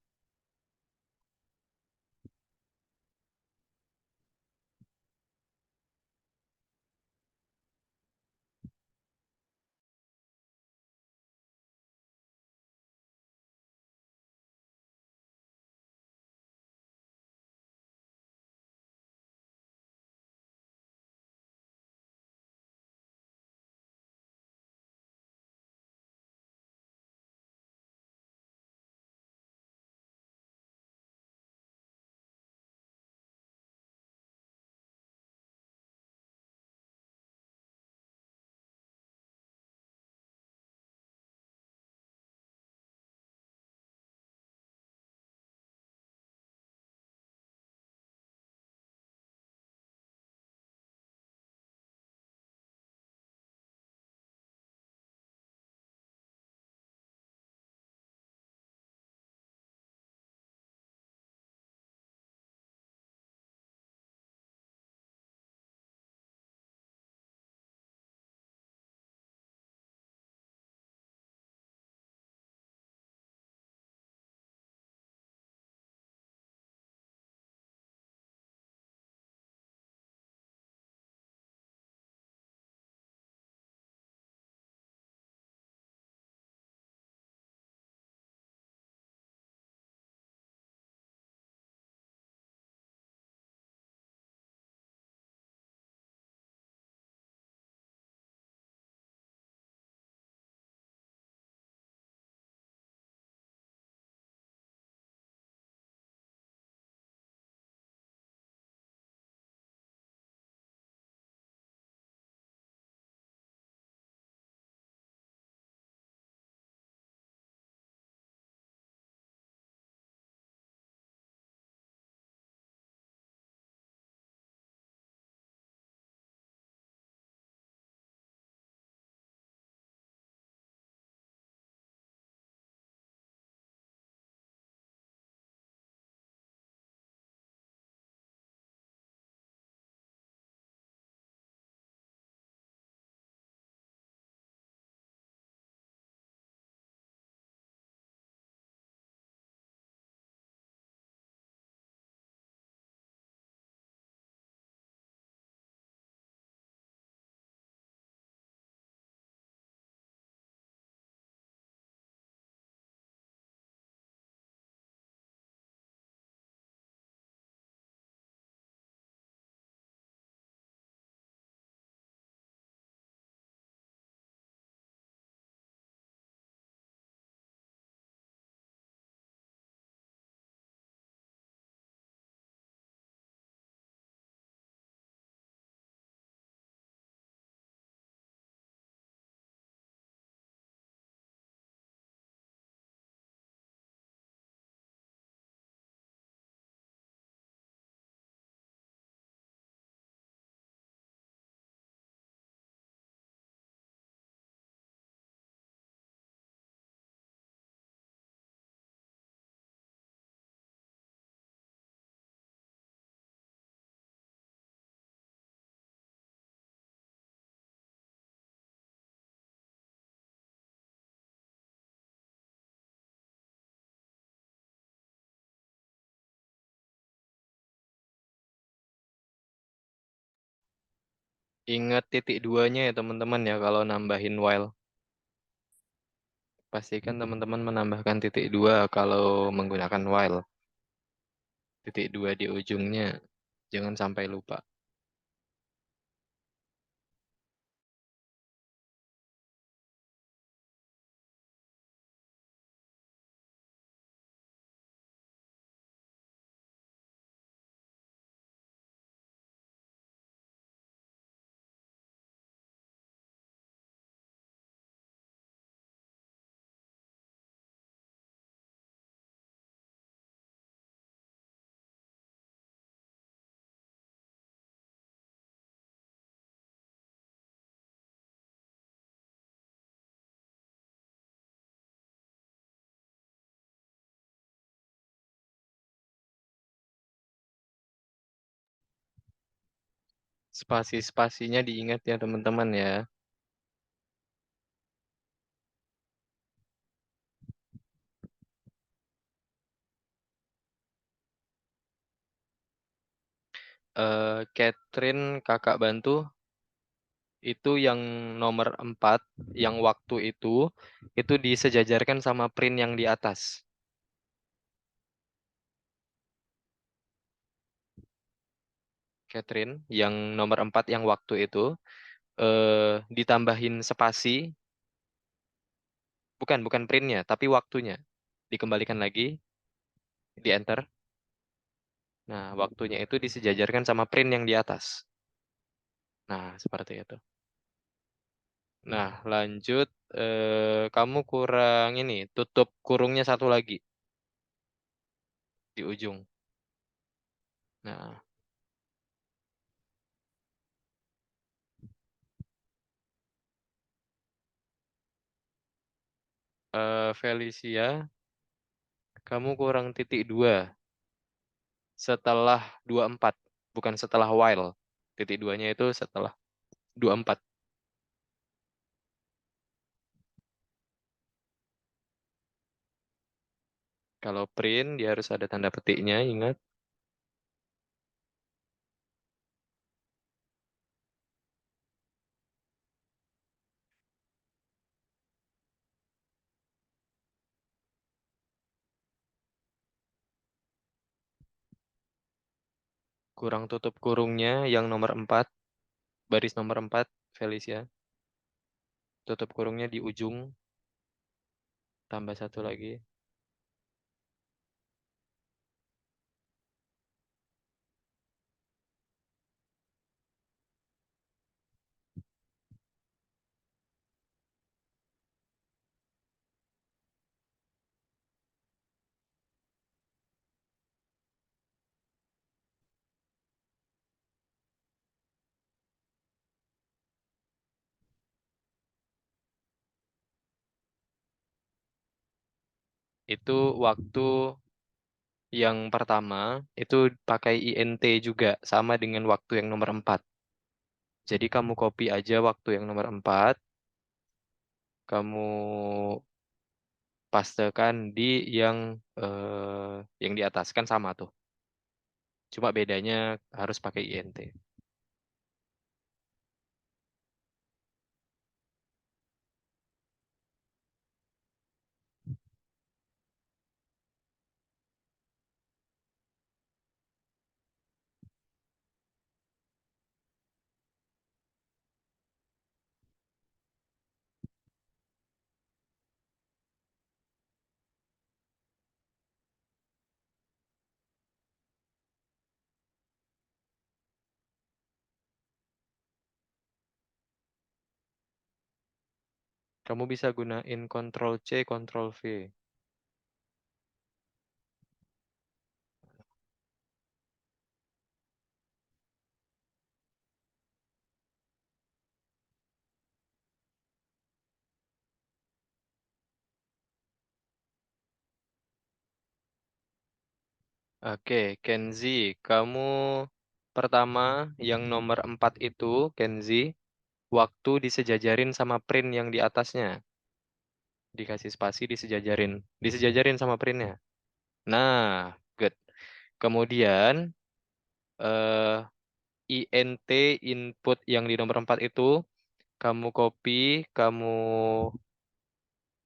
Speaker 1: Ingat titik duanya ya teman-teman ya kalau nambahin while. Pastikan teman-teman menambahkan titik dua kalau menggunakan while. Titik dua di ujungnya. Jangan sampai lupa. Spasi-spasinya diingat ya teman-teman ya. Catherine kakak bantu itu yang nomor 4, yang waktu itu disejajarkan sama print yang di atas. Catherine yang nomor 4 yang waktu itu ditambahin spasi, bukan printnya, tapi waktunya. Dikembalikan lagi, di enter. Nah, waktunya itu disejajarkan sama print yang di atas. Nah, seperti itu. Nah, lanjut. Kamu kurang ini, tutup kurungnya satu lagi di ujung. Nah, Felicia, kamu kurang titik dua setelah 24, bukan setelah while. Titik duanya itu setelah 24. Kalau print, dia harus ada tanda petiknya, ingat. Kurang tutup kurungnya yang nomor 4, baris nomor 4, Felicia. Tutup kurungnya di ujung, tambah satu lagi. Itu waktu yang pertama, itu pakai INT juga, sama dengan waktu yang nomor 4. Jadi kamu copy aja waktu yang nomor 4, kamu pastekan di yang di atas, kan sama tuh. Cuma bedanya harus pakai INT. Kamu bisa gunain Ctrl C, Ctrl V. Oke, Kenzi, kamu pertama yang nomor 4 itu, Kenzi, waktu disejajarin sama print yang di atasnya. Dikasih spasi, disejajarin. Disejajarin sama printnya. Nah, good. Kemudian, eh INT input yang di nomor 4 itu kamu copy, kamu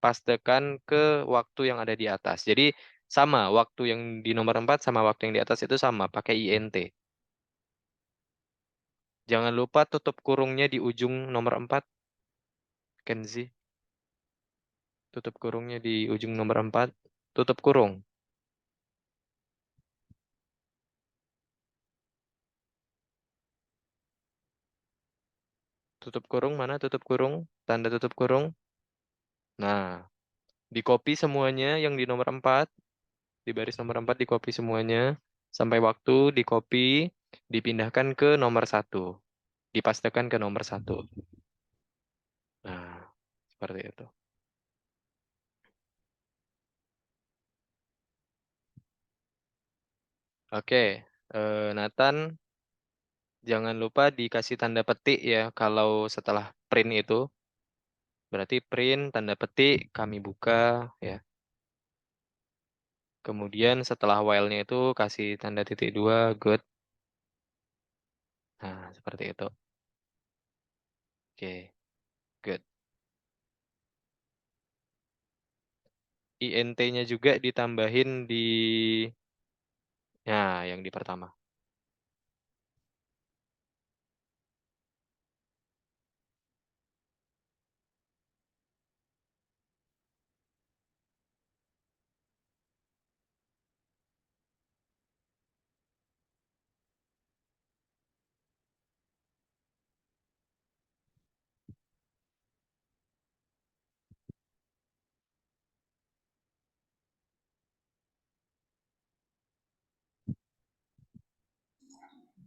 Speaker 1: pastekan ke waktu yang ada di atas. Jadi sama, waktu yang di nomor 4 sama waktu yang di atas itu sama, pakai INT. Jangan lupa tutup kurungnya di ujung nomor 4, Kenzi. Tutup kurungnya di ujung nomor 4. Tutup kurung. Tutup kurung mana? Tutup kurung. Tanda tutup kurung. Nah, di copy semuanya yang di nomor 4. Di baris nomor 4 di copy semuanya. Sampai waktu di copy, dipindahkan ke nomor 1. Dipastekan ke nomor 1. Nah, seperti itu. Oke, Nathan, jangan lupa dikasih tanda petik ya kalau setelah print itu. Berarti print, tanda petik, kami buka ya. Kemudian setelah while-nya itu kasih tanda titik 2, good. Nah, seperti itu. Oke, good. INT-nya juga ditambahin di ya, yang di pertama.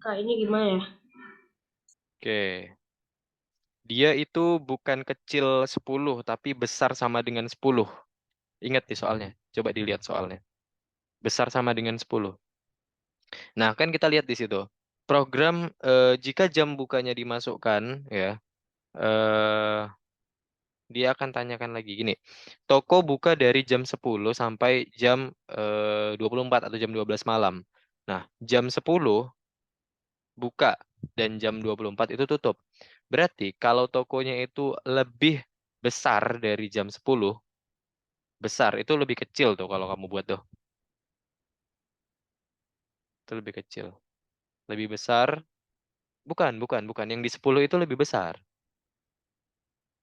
Speaker 3: Kak, ini gimana ya?
Speaker 1: Oke. Dia itu bukan kecil 10 tapi besar sama dengan 10. Ingat di soalnya. Coba dilihat soalnya. Besar sama dengan 10. Nah, kan kita lihat di situ. Program jika jam bukanya dimasukkan ya, eh dia akan tanyakan lagi gini. Toko buka dari jam 10 sampai jam 24 atau jam 12 malam. Nah, jam 10 buka dan jam 24 itu tutup. Berarti kalau tokonya itu lebih besar dari jam 10, besar itu lebih kecil tuh kalau kamu buat tuh. Itu lebih kecil. Lebih besar. Bukan, bukan, bukan. Yang di 10 itu lebih besar.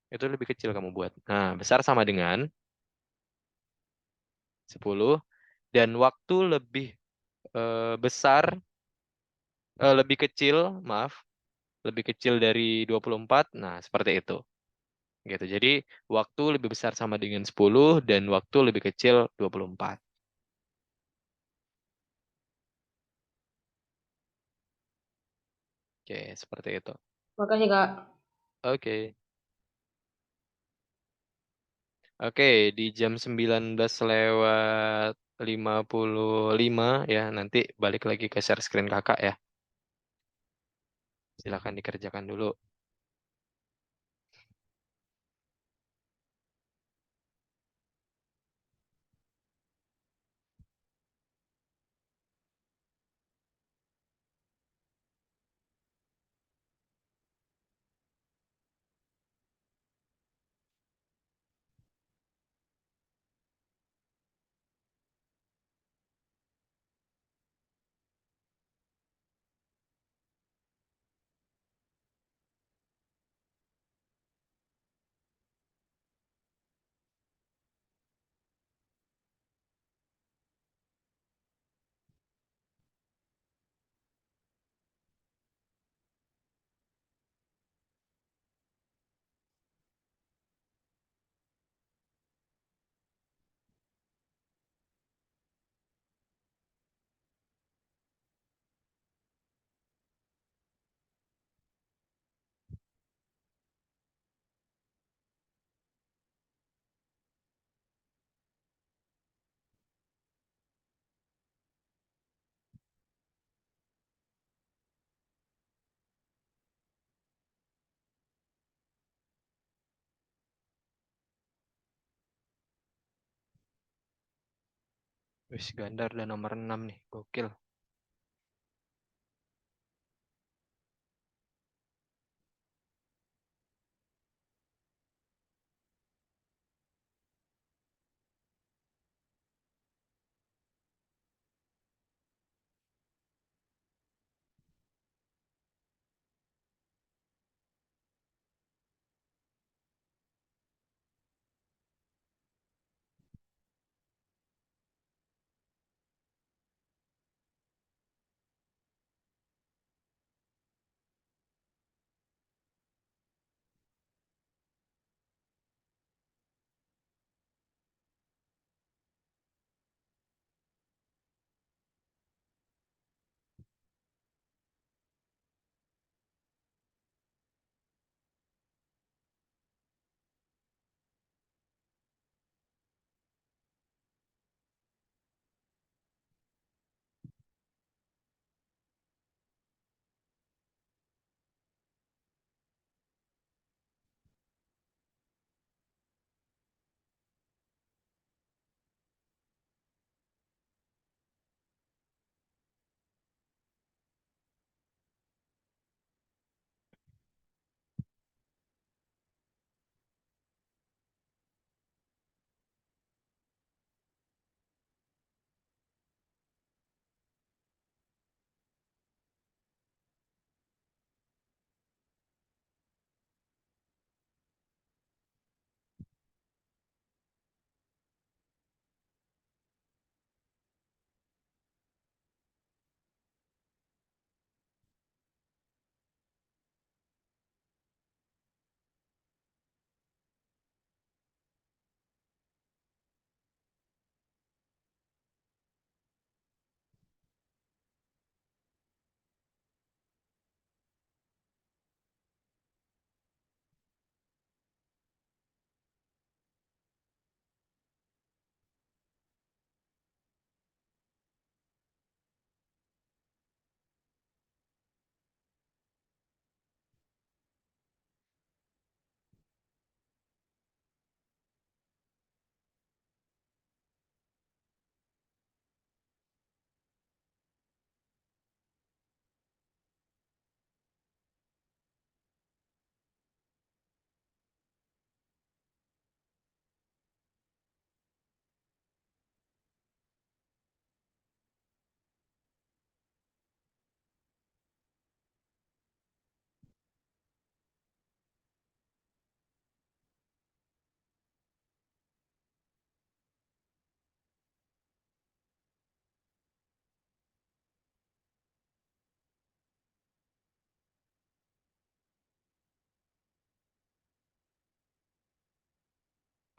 Speaker 1: Itu lebih kecil kamu buat. Nah, besar sama dengan 10 dan waktu lebih besar, lebih kecil, maaf, lebih kecil dari 24. Nah, seperti itu. Gitu. Jadi, waktu lebih besar sama dengan 10 dan waktu lebih kecil 24. Oke, seperti itu.
Speaker 3: Makasih, Kak.
Speaker 1: Oke. Oke, di jam 19 lewat 55 ya, nanti balik lagi ke share screen kakak ya. Silakan dikerjakan dulu. Wis Gandar dan nomor 6 nih, gokil.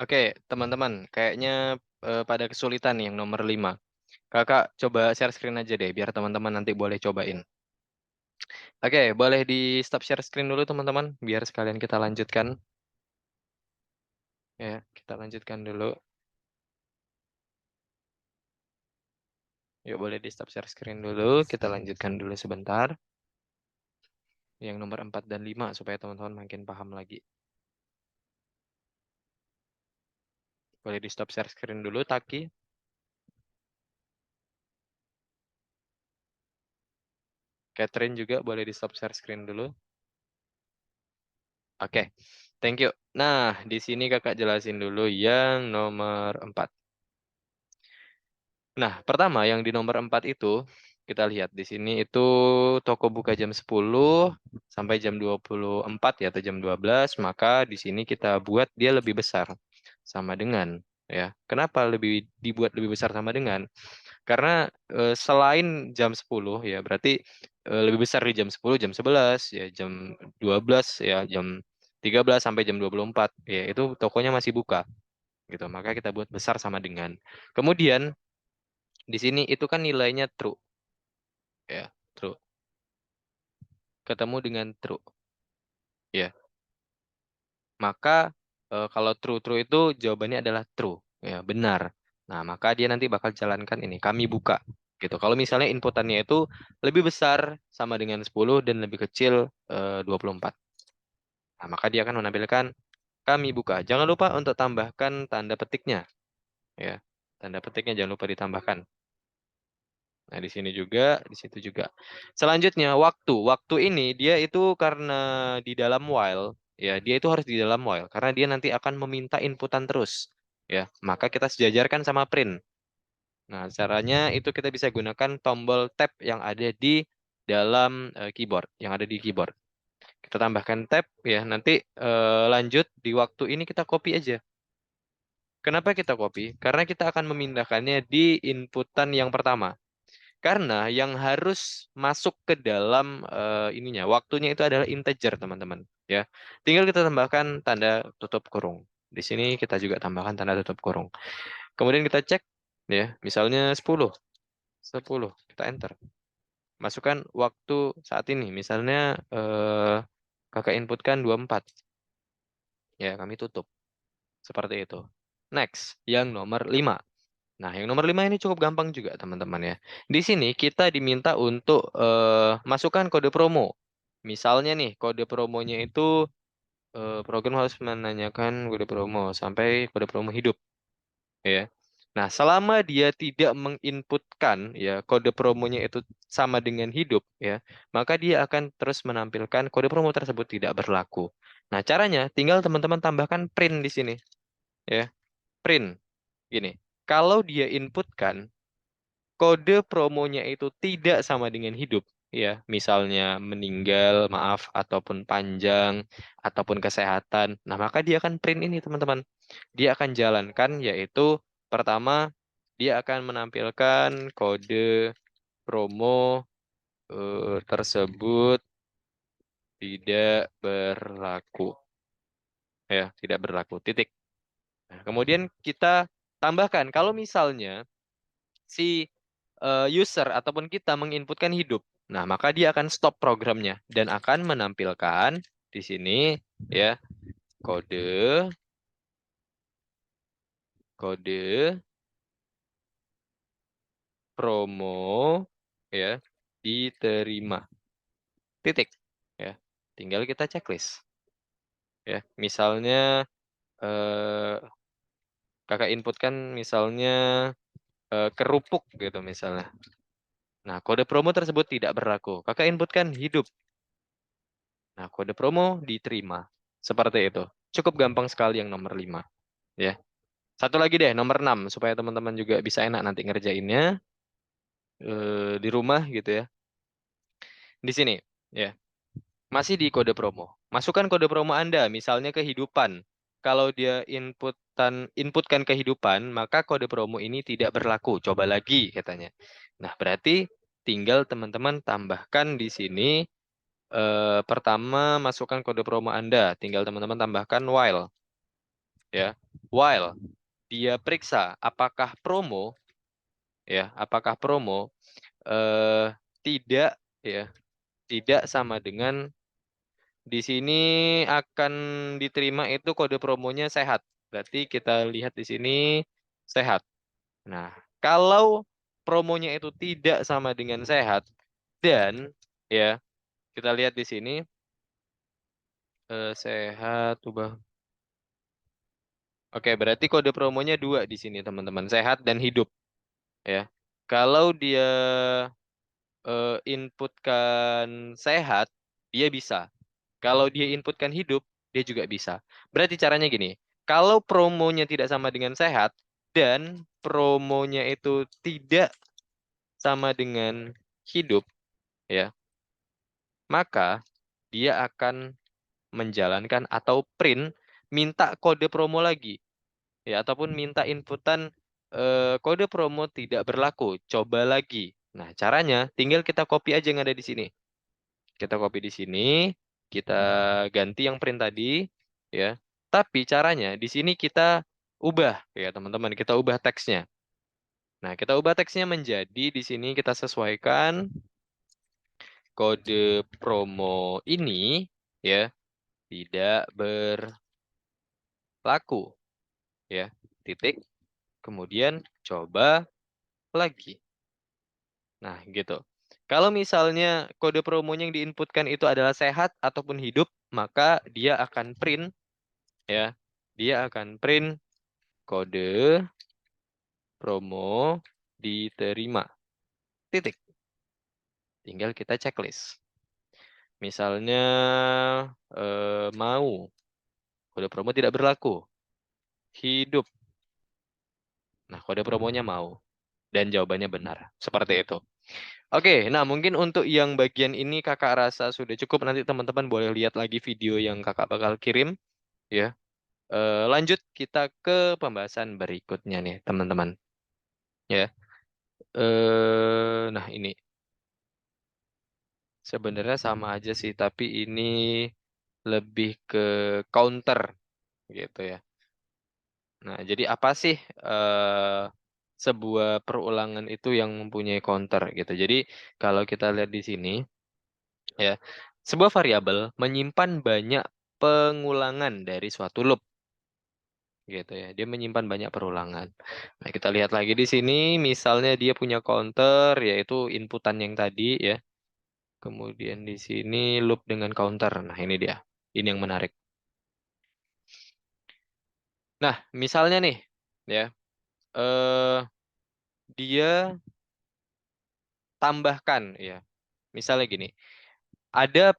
Speaker 1: Oke, teman-teman, kayaknya pada kesulitan nih yang nomor 5. Kakak coba share screen aja deh, biar teman-teman nanti boleh cobain. Oke, boleh di stop share screen dulu teman-teman, biar sekalian kita lanjutkan. Ya, kita lanjutkan dulu. Yuk, boleh di stop share screen dulu, kita lanjutkan dulu sebentar. Yang nomor 4 dan 5, supaya teman-teman makin paham lagi. Boleh di stop share screen dulu, Taki. Catherine juga boleh di stop share screen dulu. Oke, thank you. Nah, di sini kakak jelasin dulu yang nomor 4. Nah, pertama yang di nomor 4 itu, kita lihat di sini itu toko buka jam 10 sampai jam 24 ya, atau jam 12, maka di sini kita buat dia lebih besar sama dengan ya. Kenapa dibuat lebih besar sama dengan? Karena selain jam 10 ya, berarti lebih besar di jam 10, jam 11 ya, jam 12 ya, jam 13 sampai jam 24 ya, itu tokonya masih buka gitu. Maka kita buat besar sama dengan. Kemudian di sini itu kan nilainya true ya, true. Ketemu dengan true ya. Maka kalau true itu jawabannya adalah true ya, benar. Nah, maka dia nanti bakal jalankan ini, kami buka gitu. Kalau misalnya inputannya itu lebih besar sama dengan 10 dan lebih kecil 24. Nah, maka dia akan menampilkan kami buka. Jangan lupa untuk tambahkan tanda petiknya ya. Tanda petiknya jangan lupa ditambahkan. Nah, di sini juga, di situ juga. Selanjutnya, waktu. Waktu ini dia itu karena di dalam while, ya, dia itu harus di dalam while karena dia nanti akan meminta inputan terus, ya. Maka kita sejajarkan sama print. Nah, caranya itu kita bisa gunakan tombol tab yang ada di dalam keyboard, yang ada di keyboard. Kita tambahkan tab, ya. Nanti lanjut di waktu ini kita copy aja. Kenapa kita copy? Karena kita akan memindahkannya di inputan yang pertama. Karena yang harus masuk ke dalam ininya, waktunya itu adalah integer, teman-teman. Ya, tinggal kita tambahkan tanda tutup kurung. Di sini kita juga tambahkan tanda tutup kurung. Kemudian kita cek, ya, misalnya 10. 10, kita enter. Masukkan waktu saat ini, misalnya kakak inputkan 24. Ya, kami tutup. Seperti itu. Next, yang nomor 5. Nah, yang nomor 5 ini cukup gampang juga, teman-teman ya. Di sini kita diminta untuk masukkan kode promo. Misalnya nih, kode promonya itu program harus menanyakan kode promo sampai kode promo hidup, ya. Nah, selama dia tidak menginputkan ya kode promonya itu sama dengan hidup ya, maka dia akan terus menampilkan kode promo tersebut tidak berlaku. Nah, caranya tinggal teman-teman tambahkan print di sini, ya. Print gini. Kalau dia inputkan kode promonya itu tidak sama dengan hidup, ya, misalnya meninggal, maaf, ataupun panjang, ataupun kesehatan. Nah, maka dia akan print ini, teman-teman. Dia akan jalankan, yaitu pertama, dia akan menampilkan kode promo tersebut tidak berlaku. Ya, tidak berlaku, titik. Nah, kemudian kita tambahkan, kalau misalnya si user ataupun kita menginputkan hidup. Nah, maka dia akan stop programnya dan akan menampilkan di sini ya kode kode promo ya diterima. Titik ya. Tinggal kita checklist ya. Misalnya eh, kakak inputkan misalnya kerupuk gitu misalnya. Nah, kode promo tersebut tidak berlaku. Kakak inputkan hidup. Nah, kode promo diterima. Seperti itu. Cukup gampang sekali yang nomor 5. Ya. Satu lagi deh, nomor 6. Supaya teman-teman juga bisa enak nanti ngerjainnya di rumah gitu ya. Di sini. Ya. Masih di kode promo. Masukkan kode promo Anda, misalnya kehidupan. Kalau dia inputkan kehidupan, maka kode promo ini tidak berlaku. Coba lagi katanya. Nah, berarti tinggal teman-teman tambahkan di sini pertama masukkan kode promo Anda, tinggal teman-teman tambahkan while. ya, while dia periksa apakah promo, ya, apakah promo tidak, ya, tidak sama dengan di sini akan diterima itu kode promonya sehat. Berarti kita lihat di sini sehat. Nah, kalau promonya itu tidak sama dengan sehat dan, ya, kita lihat di sini sehat ubah. Oke, berarti kode promonya 2 di sini teman-teman, sehat dan hidup, ya. Kalau dia inputkan sehat, dia bisa. Kalau dia inputkan hidup, dia juga bisa. Berarti caranya gini, kalau promonya tidak sama dengan sehat dan promonya itu tidak sama dengan hidup, ya, maka dia akan menjalankan atau print minta kode promo lagi, ya, ataupun minta inputan kode promo tidak berlaku, coba lagi. Nah, caranya tinggal kita copy aja yang ada di sini. Kita copy di sini, kita ganti yang print tadi, ya. Tapi caranya di sini kita ubah, ya teman-teman, kita ubah teksnya. Nah, kita ubah teksnya menjadi di sini kita sesuaikan kode promo ini, ya, tidak berlaku, ya. Titik. Kemudian coba lagi. Nah, gitu. Kalau misalnya kode promonya yang diinputkan itu adalah sehat ataupun hidup, maka dia akan print, ya. Dia akan print kode promo diterima. Titik. Tinggal kita checklist. Misalnya mau kode promo tidak berlaku. Hidup. Nah, kode promonya mau dan jawabannya benar. Seperti itu. Oke, nah mungkin untuk yang bagian ini kakak rasa sudah cukup. Nanti teman-teman boleh lihat lagi video yang kakak bakal kirim, ya. Lanjut kita ke pembahasan berikutnya nih, teman-teman. Ya. Nah ini sebenarnya sama aja sih, tapi ini lebih ke counter gitu ya. Nah, jadi apa sih sebuah perulangan itu yang mempunyai counter gitu. Jadi kalau kita lihat di sini, ya, sebuah variabel menyimpan banyak pengulangan dari suatu loop gitu ya. Dia menyimpan banyak perulangan. Nah, kita lihat lagi di sini, misalnya dia punya counter yaitu inputan yang tadi, ya. Kemudian di sini loop dengan counter. Nah, ini dia. Ini yang menarik. Nah, misalnya nih, ya, eh dia tambahkan, ya. Misalnya gini, ada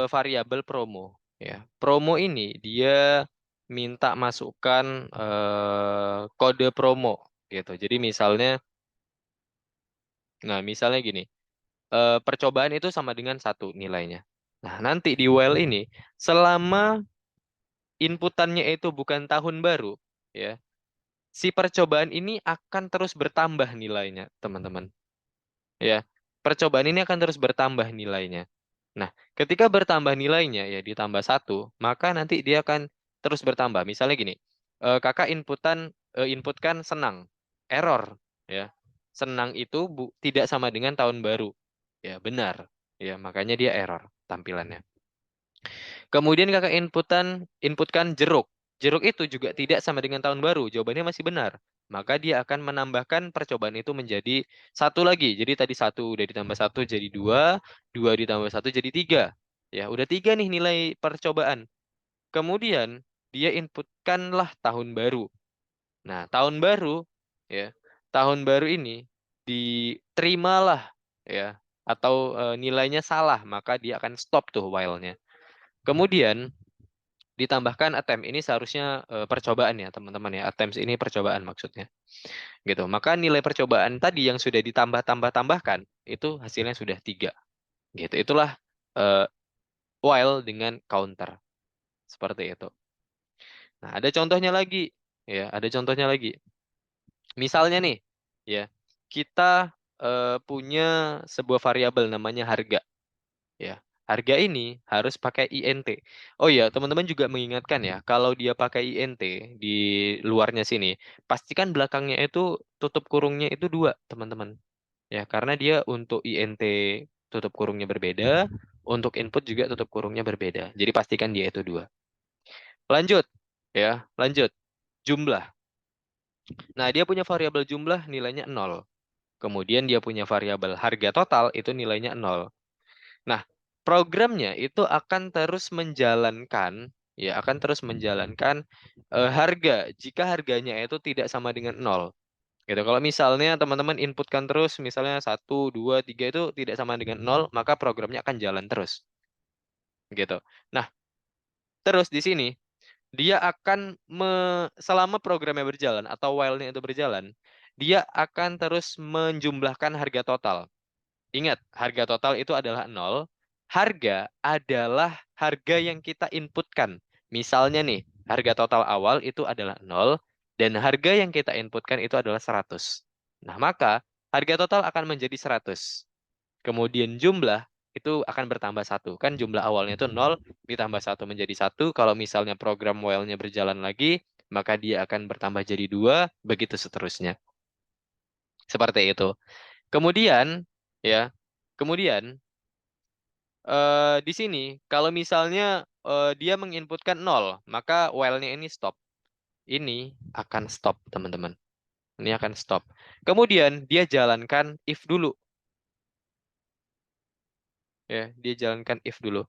Speaker 1: variabel promo, ya. Promo ini dia minta masukkan kode promo, gitu. Jadi misalnya, nah misalnya gini, percobaan itu sama dengan 1 nilainya. Nah, nanti di while ini, selama inputannya itu bukan tahun baru, ya, si percobaan ini akan terus bertambah nilainya, teman-teman. Ya, percobaan ini akan terus bertambah nilainya. Nah, ketika bertambah nilainya, ya ditambah 1, maka nanti dia akan terus bertambah. Misalnya gini, kakak inputkan senang, error, ya. Senang itu tidak sama dengan tahun baru. Ya, benar. Ya, makanya dia error tampilannya. Kemudian kakak inputkan jeruk. Jeruk itu juga tidak sama dengan tahun baru. Jawabannya masih benar. Maka dia akan menambahkan percobaan itu menjadi 1 lagi. Jadi tadi 1 udah ditambah 1 jadi 2, 2 ditambah 1 jadi 3. Ya, udah 3 nih nilai percobaan. Kemudian dia inputkanlah tahun baru. Nah, tahun baru, ya, tahun baru ini diterimalah, ya, atau nilainya salah, maka dia akan stop tuh while-nya. Kemudian ditambahkan attempt, ini seharusnya percobaan ya teman-teman ya, attempts ini percobaan maksudnya gitu. Maka nilai percobaan tadi yang sudah ditambahkan itu hasilnya sudah 3 gitu. Itulah eh, while dengan counter seperti itu. Nah, ada contohnya lagi, ya, ada contohnya lagi. Misalnya nih, ya, kita punya sebuah variabel namanya harga, ya. harga ini harus pakai INT. Oh iya, teman-teman juga mengingatkan ya, kalau dia pakai INT di luarnya sini, pastikan belakangnya itu tutup kurungnya itu 2, teman-teman. Ya, karena dia untuk INT tutup kurungnya berbeda, untuk input juga tutup kurungnya berbeda. Jadi pastikan dia itu 2. Lanjut, ya, lanjut. Jumlah. Nah, dia punya variabel jumlah nilainya 0. Kemudian dia punya variabel harga total itu nilainya 0. Nah, programnya itu akan terus menjalankan, ya, akan terus menjalankan harga jika harganya itu tidak sama dengan 0. Gitu. Kalau misalnya teman-teman inputkan terus, misalnya 1, 2, 3 itu tidak sama dengan 0, maka programnya akan jalan terus. Gitu. Nah, terus di sini, dia akan selama programnya berjalan atau while-nya itu berjalan, dia akan terus menjumlahkan harga total. Ingat, harga total itu adalah 0. Harga adalah harga yang kita inputkan. Misalnya nih, harga total awal itu adalah 0, dan harga yang kita inputkan itu adalah 100. Nah, maka harga total akan menjadi 100. Kemudian jumlah itu akan bertambah 1. Kan jumlah awalnya itu 0, ditambah 1 menjadi 1. Kalau misalnya program while-nya berjalan lagi, maka dia akan bertambah jadi 2, begitu seterusnya. Seperti itu. Kemudian, ya, kemudian di sini kalau misalnya dia menginputkan 0, maka while-nya ini stop. Ini akan stop, teman-teman. Ini akan stop. Kemudian dia jalankan if dulu. Ya, dia jalankan if dulu.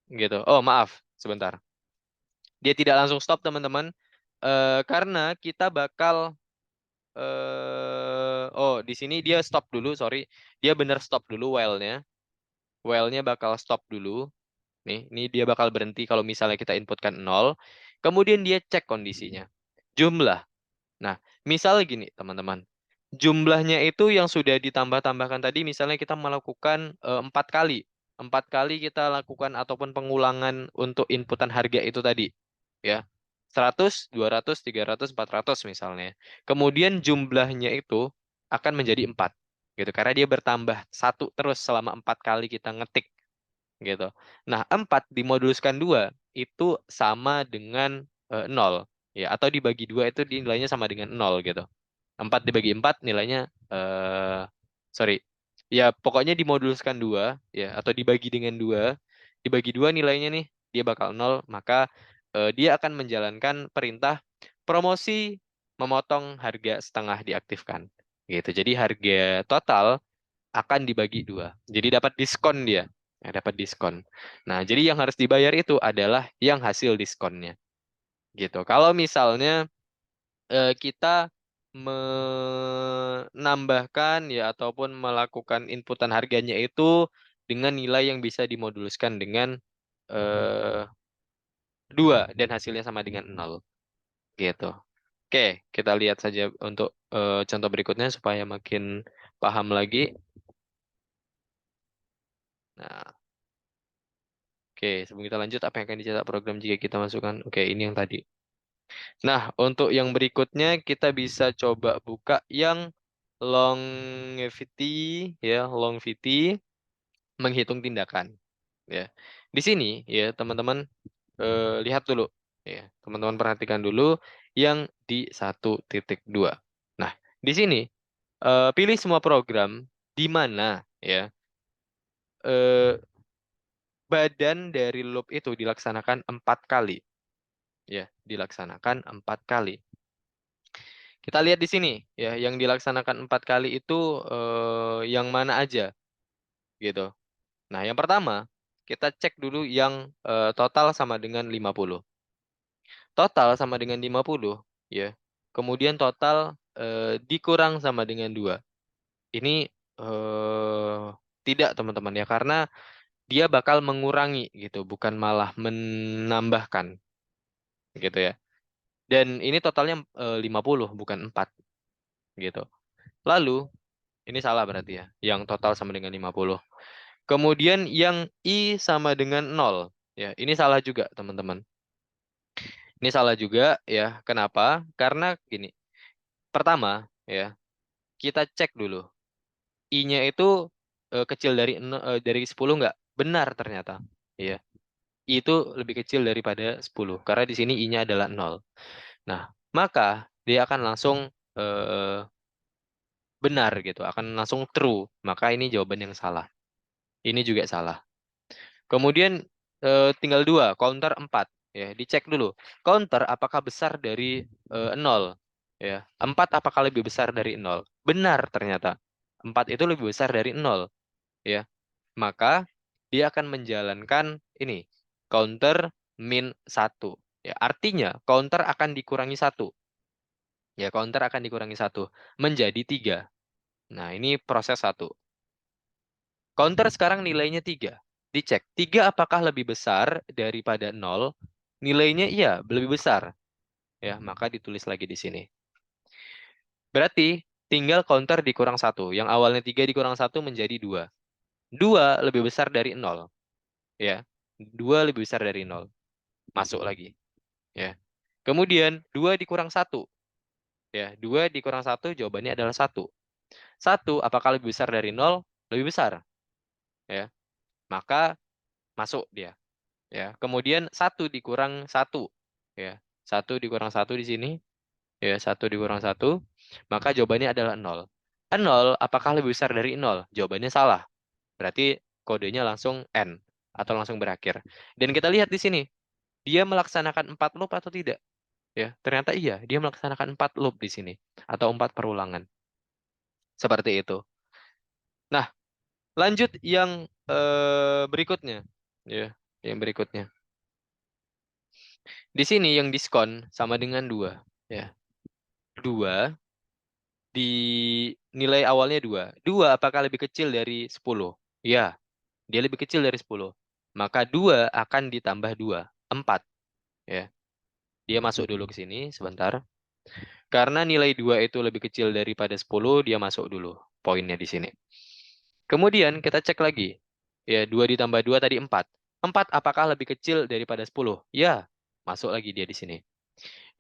Speaker 1: Gitu. Oh, maaf, sebentar. Dia tidak langsung stop, teman-teman. Karena kita bakal oh, di sini dia stop dulu, sorry. Dia benar stop dulu while-nya. While-nya bakal stop dulu. Nih, ini dia bakal berhenti kalau misalnya kita inputkan 0. Kemudian dia cek kondisinya. Jumlah. Nah, misal gini, teman-teman. Jumlahnya itu yang sudah ditambah-tambahkan tadi, misalnya kita melakukan 4 kali. 4 kali kita lakukan ataupun pengulangan untuk inputan harga itu tadi. Ya, 100, 200, 300, 400 misalnya. Kemudian jumlahnya itu akan menjadi 4. Gitu, karena dia bertambah 1 terus selama 4 kali kita ngetik gitu. Nah, 4 dimoduluskan 2 itu sama dengan 0 ya, atau dibagi 2 itu nilainya sama dengan 0 gitu. 4 dibagi 4 nilainya sorry. Ya, pokoknya dimoduluskan 2 ya, atau dibagi dengan 2, dibagi 2 nilainya nih dia bakal 0, maka dia akan menjalankan perintah promosi memotong harga setengah diaktifkan. Gitu. Jadi harga total akan dibagi 2. Jadi dapat diskon dia. Ya, dapat diskon. Nah, jadi yang harus dibayar itu adalah yang hasil diskonnya. Gitu. Kalau misalnya kita menambahkan ya ataupun melakukan inputan harganya itu dengan nilai yang bisa dimoduluskan dengan 2 dan hasilnya sama dengan 0. Gitu. Oke, kita lihat saja untuk contoh berikutnya supaya makin paham lagi. Nah, oke, sebelum kita lanjut, apa yang akan dicetak program jika kita masukkan? Oke, ini yang tadi. Nah, untuk yang berikutnya kita bisa coba buka yang longevity, ya, longevity menghitung tindakan. Ya, di sini ya teman-teman lihat dulu, ya, teman-teman perhatikan dulu yang di 1.2. Nah, di sini pilih semua program di mana ya badan dari loop itu dilaksanakan 4 kali. Ya, dilaksanakan 4 kali. Kita lihat di sini, ya, yang dilaksanakan 4 kali itu yang mana aja, gitu. Nah, yang pertama, kita cek dulu yang total sama dengan 50. Total sama dengan 50, ya. Kemudian total dikurang sama dengan 2. Ini tidak, teman-teman, ya, karena dia bakal mengurangi, gitu, bukan malah menambahkan, gitu ya. Dan ini totalnya 50 bukan 4 gitu. Lalu ini salah berarti ya. Yang total sama dengan 50. Kemudian yang I sama dengan 0 ya. Ini salah juga, teman-teman. Ini salah juga ya. Kenapa? Karena gini. Pertama ya, kita cek dulu. I-nya itu kecil dari 10 nggak? benar ternyata. Ya. I itu lebih kecil daripada 10 karena di sini I-nya adalah 0. Nah, maka dia akan langsung benar gitu, akan langsung true. Maka ini jawaban yang salah. Ini juga salah. Kemudian tinggal 2, counter 4. Ya, dicek dulu. Counter apakah besar dari 0? Ya, 4 apakah lebih besar dari 0? Benar ternyata. 4 itu lebih besar dari 0. Ya, maka dia akan menjalankan ini, counter min 1. Ya, artinya counter akan dikurangi 1. Ya, counter akan dikurangi 1 menjadi 3. Nah, ini proses 1. Counter sekarang nilainya 3. Dicek, 3 apakah lebih besar daripada 0? Nilainya iya, lebih besar. Ya, maka ditulis lagi di sini. Berarti tinggal counter dikurang 1. Yang awalnya 3 dikurang 1 menjadi 2. 2 lebih besar dari 0. Ya, 2 lebih besar dari 0. Masuk lagi. Ya. Kemudian 2 dikurang 1. Ya, 2 dikurang 1 jawabannya adalah 1. 1 apakah lebih besar dari 0? Lebih besar. Ya, maka masuk dia. Ya, kemudian 1 dikurang 1. Ya, 1 dikurang 1 di sini. Ya, 1 dikurang 1. Maka jawabannya adalah 0. 0 apakah lebih besar dari 0? Jawabannya salah. Berarti kodenya langsung N atau langsung berakhir. Dan kita lihat di sini, dia melaksanakan 4 loop atau tidak? Ya, ternyata iya, dia melaksanakan 4 loop di sini atau 4 perulangan. Seperti itu. Nah, lanjut yang berikutnya. Ya, yang berikutnya. Di sini yang diskon sama dengan 2. Ya. 2 di nilai awalnya 2. 2 apakah lebih kecil dari 10? Ya, dia lebih kecil dari 10. Maka 2 akan ditambah 2. 4. Ya. Dia masuk dulu ke sini sebentar. Karena nilai 2 itu lebih kecil daripada 10, dia masuk dulu poinnya di sini. Kemudian kita cek lagi. Ya, 2 ditambah 2 tadi 4. 4 apakah lebih kecil daripada 10? Ya, masuk lagi dia di sini.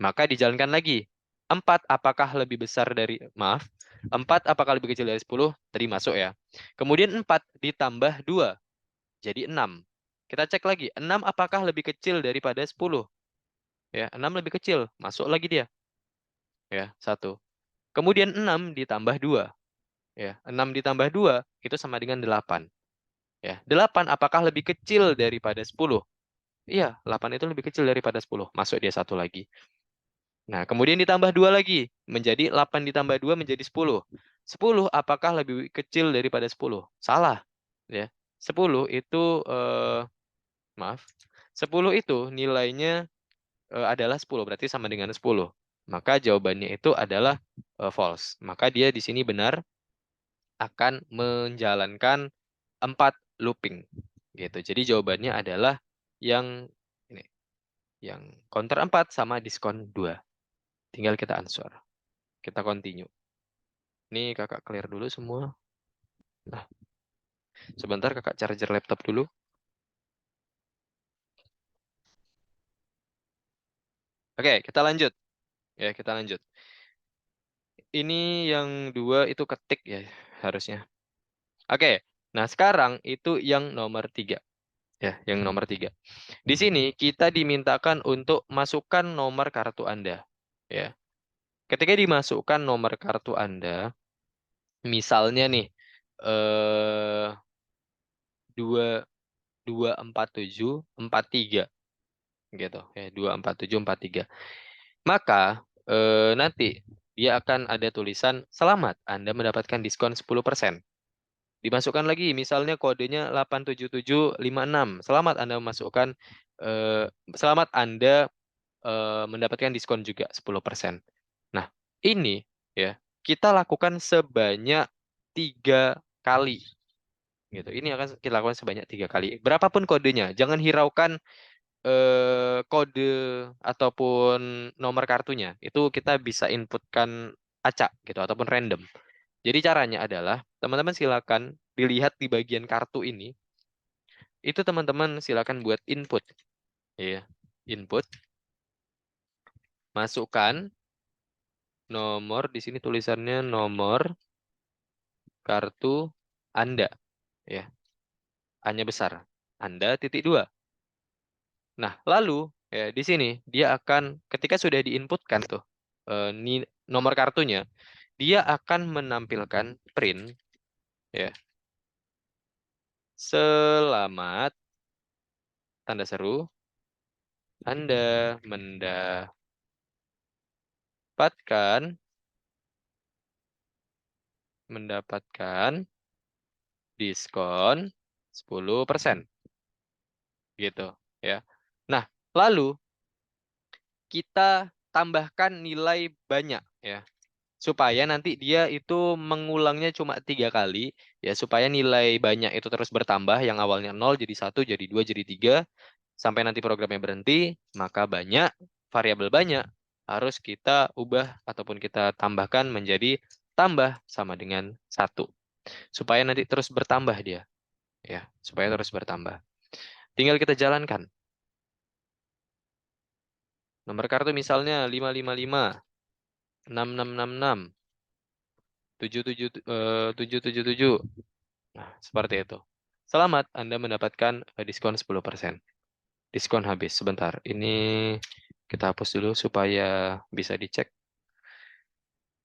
Speaker 1: Maka dijalankan lagi. 4 apakah lebih besar dari, maaf, 4 apakah lebih kecil dari 10? Tadi masuk ya. Kemudian 4 ditambah 2, jadi 6. Kita cek lagi, 6 apakah lebih kecil daripada 10? Ya, 6 lebih kecil, masuk lagi dia. Ya, 1. Kemudian 6 ditambah 2. Ya, 6 ditambah 2 itu sama dengan 8. Ya, 8 apakah lebih kecil daripada 10? Iya, 8 itu lebih kecil daripada 10. Masuk dia 1 lagi. Nah, kemudian ditambah 2 lagi. Menjadi 8 ditambah 2 menjadi 10. 10 apakah lebih kecil daripada 10? Salah. Ya. 10 itu, maaf. 10 itu nilainya adalah 10. Berarti sama dengan 10. Maka jawabannya itu adalah false. Maka dia di sini benar akan menjalankan 4 looping. Gitu. Jadi jawabannya adalah yang ini. Yang counter 4 sama diskon 2. Tinggal kita answer. Kita continue. Ini kakak clear dulu semua. Nah, sebentar kakak charger laptop dulu. Oke, kita lanjut. Ya, kita lanjut. Ini yang 2 itu ketik ya harusnya. Oke, nah sekarang itu yang nomor 3. Ya, yang nomor 3. Di sini kita dimintakan untuk masukkan nomor kartu Anda. Ya. Ketika dimasukkan nomor kartu Anda, misalnya nih, 224743 gitu ya, 24743. Maka nanti dia akan ada tulisan selamat Anda mendapatkan diskon 10%. Dimasukkan lagi misalnya kodenya 87756. Selamat Anda memasukkan selamat Anda mendapatkan diskon juga 10%. Nah, ini ya kita lakukan sebanyak 3 kali gitu. Ini akan kita lakukan sebanyak 3 kali. Berapapun kodenya, jangan hiraukan kode ataupun nomor kartunya. Itu kita bisa inputkan acak gitu ataupun random. Jadi caranya adalah teman-teman silakan dilihat di bagian kartu ini. Itu teman-teman silakan buat input. Ya, input. Masukkan nomor di sini tulisannya nomor kartu Anda ya. A-nya besar. Anda titik 2. Nah, lalu ya di sini dia akan ketika sudah diinputkan tuh nomor kartunya, dia akan menampilkan print ya. Selamat tanda seru Anda mendapatkan diskon 10% gitu ya. Nah, lalu kita tambahkan nilai banyak ya, supaya nanti dia itu mengulangnya cuma 3 kali ya, supaya nilai banyak itu terus bertambah, yang awalnya 0 jadi 1 jadi 2 jadi 3 sampai nanti programnya berhenti. Maka variabel banyak harus kita ubah ataupun kita tambahkan menjadi tambah sama dengan 1 supaya nanti terus bertambah dia ya, supaya terus bertambah. Tinggal kita jalankan. Nomor kartu misalnya 555, 6666, 777. Nah, seperti itu. Selamat, Anda mendapatkan diskon 10%. Diskon habis. Sebentar, ini kita hapus dulu supaya bisa dicek.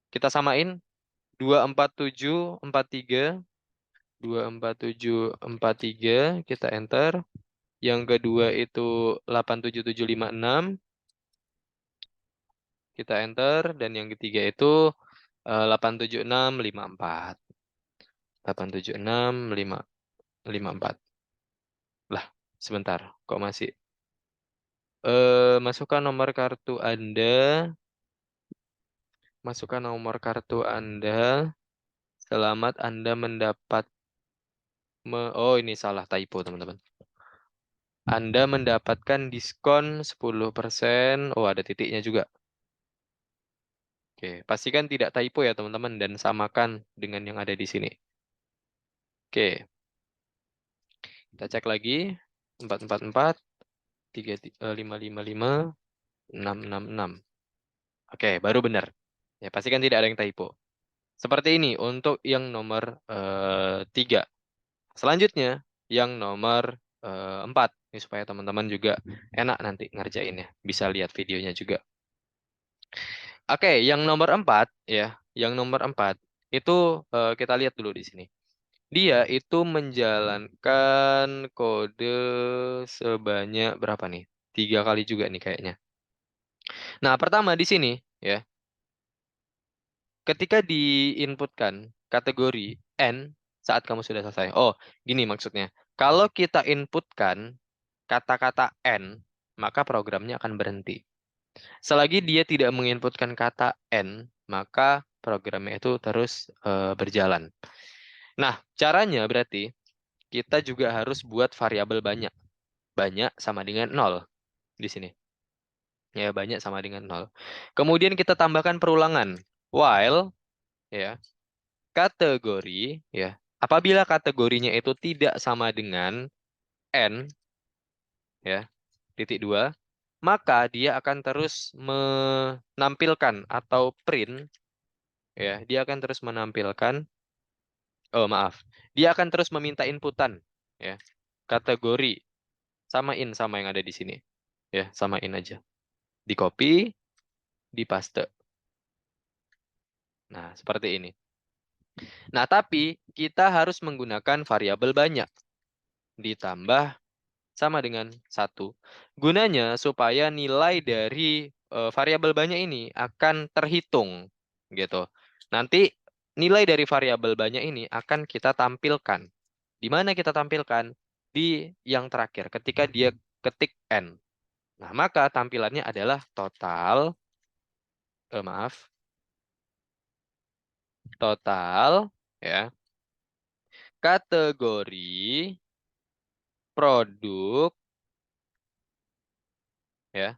Speaker 1: Kita samain 24743, 24743, kita enter. Yang kedua itu 87756, kita enter. Dan yang ketiga itu 87654. 87654. Lah, sebentar. Kok masih masukkan nomor kartu Anda. Masukkan nomor kartu Anda. Selamat Anda mendapat oh, ini salah typo, teman-teman. Anda mendapatkan diskon 10%. Oh, ada titiknya juga. Oke, pastikan tidak typo ya, teman-teman, dan samakan dengan yang ada di sini. Oke. Kita cek lagi. 444, 555, 666. Oke, baru benar. Ya, pastikan tidak ada yang typo. Seperti ini untuk yang nomor 3. Selanjutnya, yang nomor 4. Ini supaya teman-teman juga enak nanti ngerjainnya. Bisa lihat videonya juga. Oke, yang nomor 4 ya. Yang nomor 4 itu kita lihat dulu di sini. Dia itu menjalankan kode sebanyak berapa nih? 3 kali juga nih kayaknya. Nah, pertama di sini ya. Ketika diinputkan kategori N saat kamu sudah selesai. Oh, gini maksudnya. Kalau kita inputkan kata-kata N, maka programnya akan berhenti. Selagi dia tidak menginputkan kata N, maka programnya itu terus berjalan. Nah, caranya berarti kita juga harus buat variabel banyak. Banyak sama dengan 0 di sini. Ya, banyak sama dengan 0. Kemudian kita tambahkan perulangan. While ya, kategori ya. Apabila kategorinya itu tidak sama dengan N ya, titik 2, maka dia akan terus menampilkan atau print ya, dia akan terus menampilkan, oh maaf, dia akan terus meminta inputan ya. Kategori samain sama yang ada di sini. Ya, samain aja. Di copy, di paste. Nah, seperti ini. Nah, tapi kita harus menggunakan variabel banyak ditambah sama dengan 1. Gunanya supaya nilai dari variabel banyak ini akan terhitung gitu. Nanti nilai dari variabel banyak ini akan kita tampilkan. Di mana kita tampilkan? Di yang terakhir ketika dia ketik N. Nah, maka tampilannya adalah total total ya, kategori produk ya,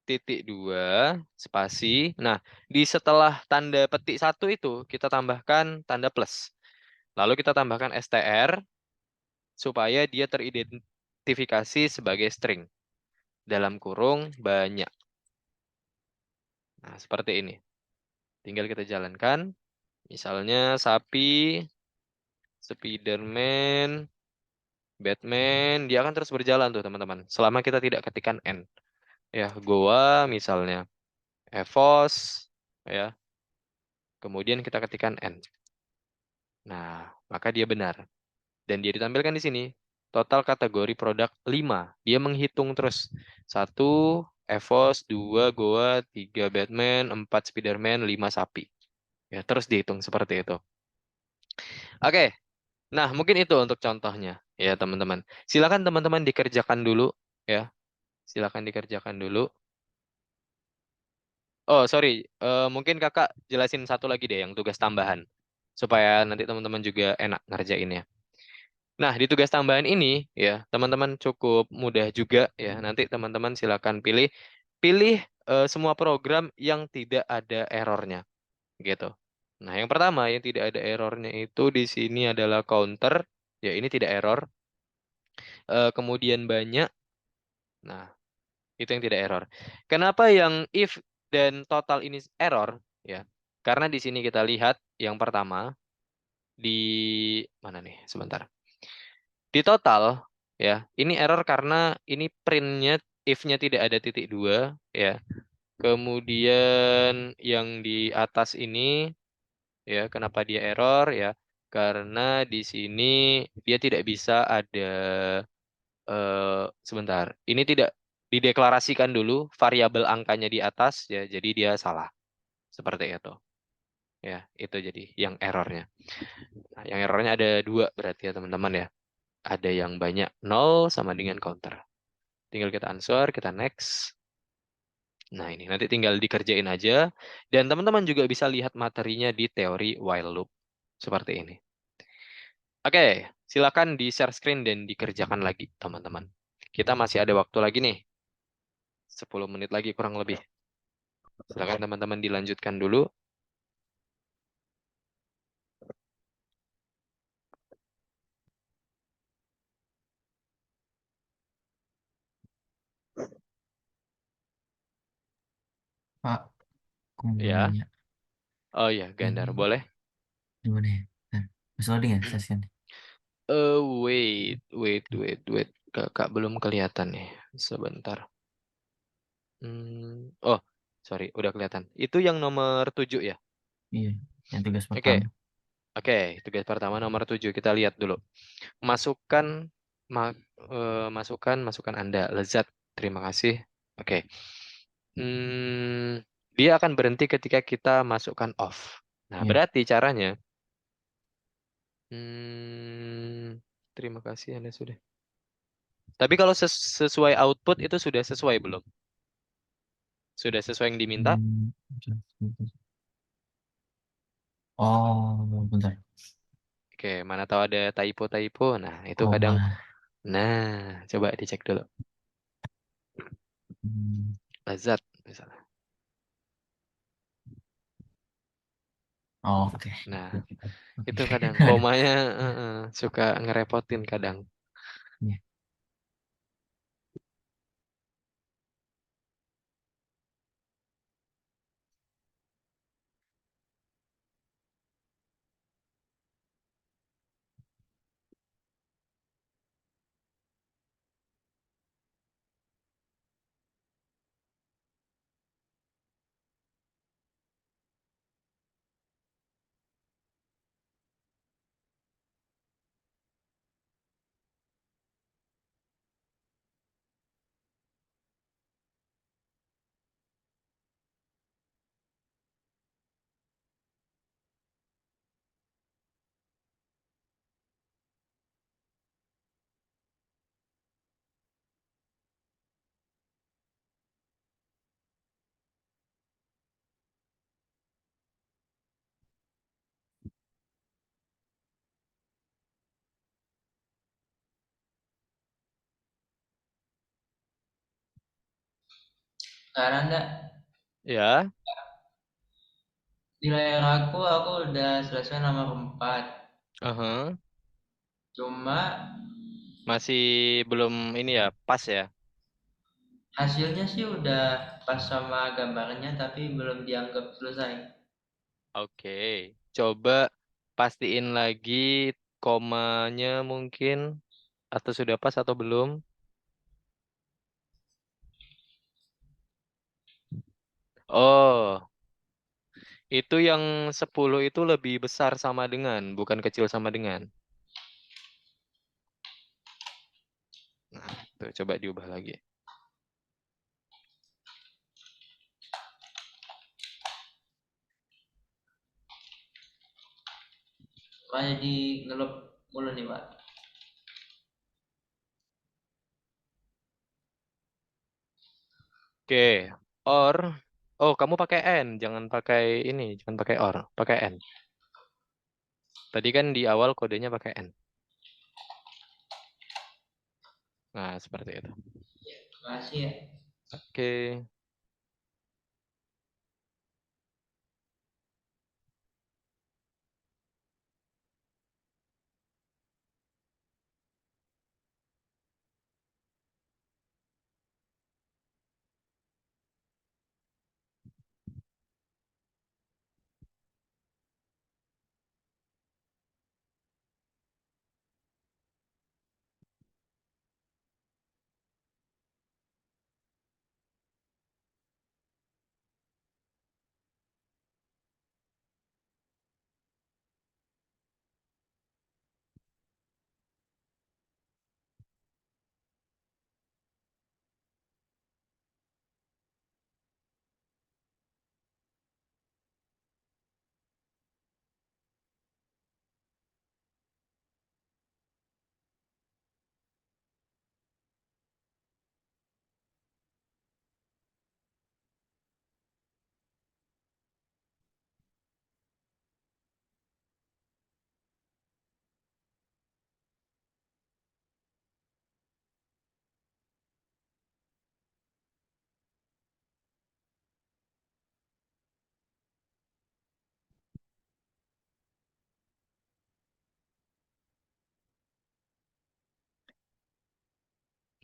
Speaker 1: titik 2 spasi. Nah, di setelah tanda petik 1 itu kita tambahkan tanda plus. Lalu kita tambahkan str supaya dia teridentifikasi sebagai string. Dalam kurung banyak. Nah, seperti ini. Tinggal kita jalankan. Misalnya sapi, Spiderman, Batman, dia akan terus berjalan tuh teman-teman. Selama kita tidak ketikkan N. Ya, Goa misalnya. Evos, ya. Kemudian kita ketikkan N. Nah, maka dia benar. Dan dia ditampilkan di sini. Total kategori produk 5. Dia menghitung terus. 1, Evos, 2, Goa, 3, Batman, 4, Spiderman, 5, sapi. Ya, terus dihitung seperti itu. Oke, nah mungkin itu untuk contohnya. Ya, teman-teman. Silakan teman-teman dikerjakan dulu. Ya, silakan dikerjakan dulu. Oh, sorry. Mungkin kakak jelasin satu lagi deh yang tugas tambahan. Supaya nanti teman-teman juga enak ngerjainnya. Nah, di tugas tambahan ini ya, teman-teman cukup mudah juga ya. Nanti teman-teman silakan pilih semua program yang tidak ada errornya gitu. Nah, yang pertama yang tidak ada errornya itu di sini adalah counter. Ya, ini tidak error. Kemudian banyak. Nah, itu yang tidak error. Kenapa yang if dan total ini error ya? Karena di sini kita lihat yang pertama di mana nih? Sebentar. Di total, ya, ini error karena ini printnya if-nya tidak ada titik dua, ya. Kemudian yang di atas ini, ya, kenapa dia error, ya? Karena di sini dia tidak bisa ada, sebentar, ini tidak dideklarasikan dulu variabel angkanya di atas, ya, jadi dia salah, seperti itu. Ya, itu jadi yang errornya. Nah, yang errornya ada dua berarti ya teman-teman ya. Ada yang banyak nol sama dengan counter. Tinggal kita answer, kita next. Nah, ini nanti tinggal dikerjain aja. Dan teman-teman juga bisa lihat materinya di teori while loop. Seperti ini. Oke, silakan di share screen dan dikerjakan lagi, teman-teman. Kita masih ada waktu lagi nih. 10 menit lagi kurang lebih. Silakan teman-teman dilanjutkan dulu.
Speaker 2: Pak, aku mau
Speaker 1: Ya.
Speaker 2: nanya.
Speaker 1: Oh ya, Gandar,
Speaker 2: Ini
Speaker 1: boleh?
Speaker 2: gimana ya? Nah, masih loading ya sesinya?
Speaker 1: Wait. Kakak belum kelihatan nih. Sebentar. Oh, sorry, udah kelihatan. Itu yang nomor 7 ya?
Speaker 2: Iya, yang tugas
Speaker 1: Oke,
Speaker 2: pertama.
Speaker 1: oke. Tugas pertama nomor 7. Kita lihat dulu. Masukkan, ma- masukkan Anda. Lezat, terima kasih. Oke. Hmm, dia akan berhenti ketika kita masukkan off. Nah,
Speaker 2: Iya.
Speaker 1: berarti caranya. Hmm, terima kasih Anda sudah. Tapi kalau sesuai output itu sudah sesuai belum? Sudah sesuai yang diminta?
Speaker 2: Hmm, bentar. Oh, bentar.
Speaker 1: Oke, mana tahu ada typo-typo. Nah, itu kadang.
Speaker 2: Koma.
Speaker 1: Nah, coba dicek dulu.
Speaker 2: Hmm,
Speaker 1: Lazat misalnya.
Speaker 2: Oke.
Speaker 1: Nah,
Speaker 2: Oke.
Speaker 1: itu kadang
Speaker 2: Aduh.
Speaker 1: komanya suka ngerepotin kadang.
Speaker 2: Iya.
Speaker 4: Sekarang enggak
Speaker 1: Ya,
Speaker 4: di layar aku udah selesai nomor 4.
Speaker 1: aha.
Speaker 4: Cuma
Speaker 1: Masih belum ini ya, pas ya.
Speaker 4: hasilnya sih udah pas sama gambarnya tapi belum dianggap selesai.
Speaker 1: Oke, coba pastiin lagi komanya mungkin. Atau sudah pas atau belum? Oh, itu yang 10 itu lebih besar sama dengan, bukan kecil sama dengan. Nah, tuh coba diubah lagi.
Speaker 4: Makanya di ngelup mulu nih Pak.
Speaker 1: Oke, or. Oh, kamu pakai N, jangan pakai ini, jangan pakai or, pakai N. Tadi kan di awal kodenya pakai N. Nah, seperti itu.
Speaker 4: Makasih ya.
Speaker 1: Oke.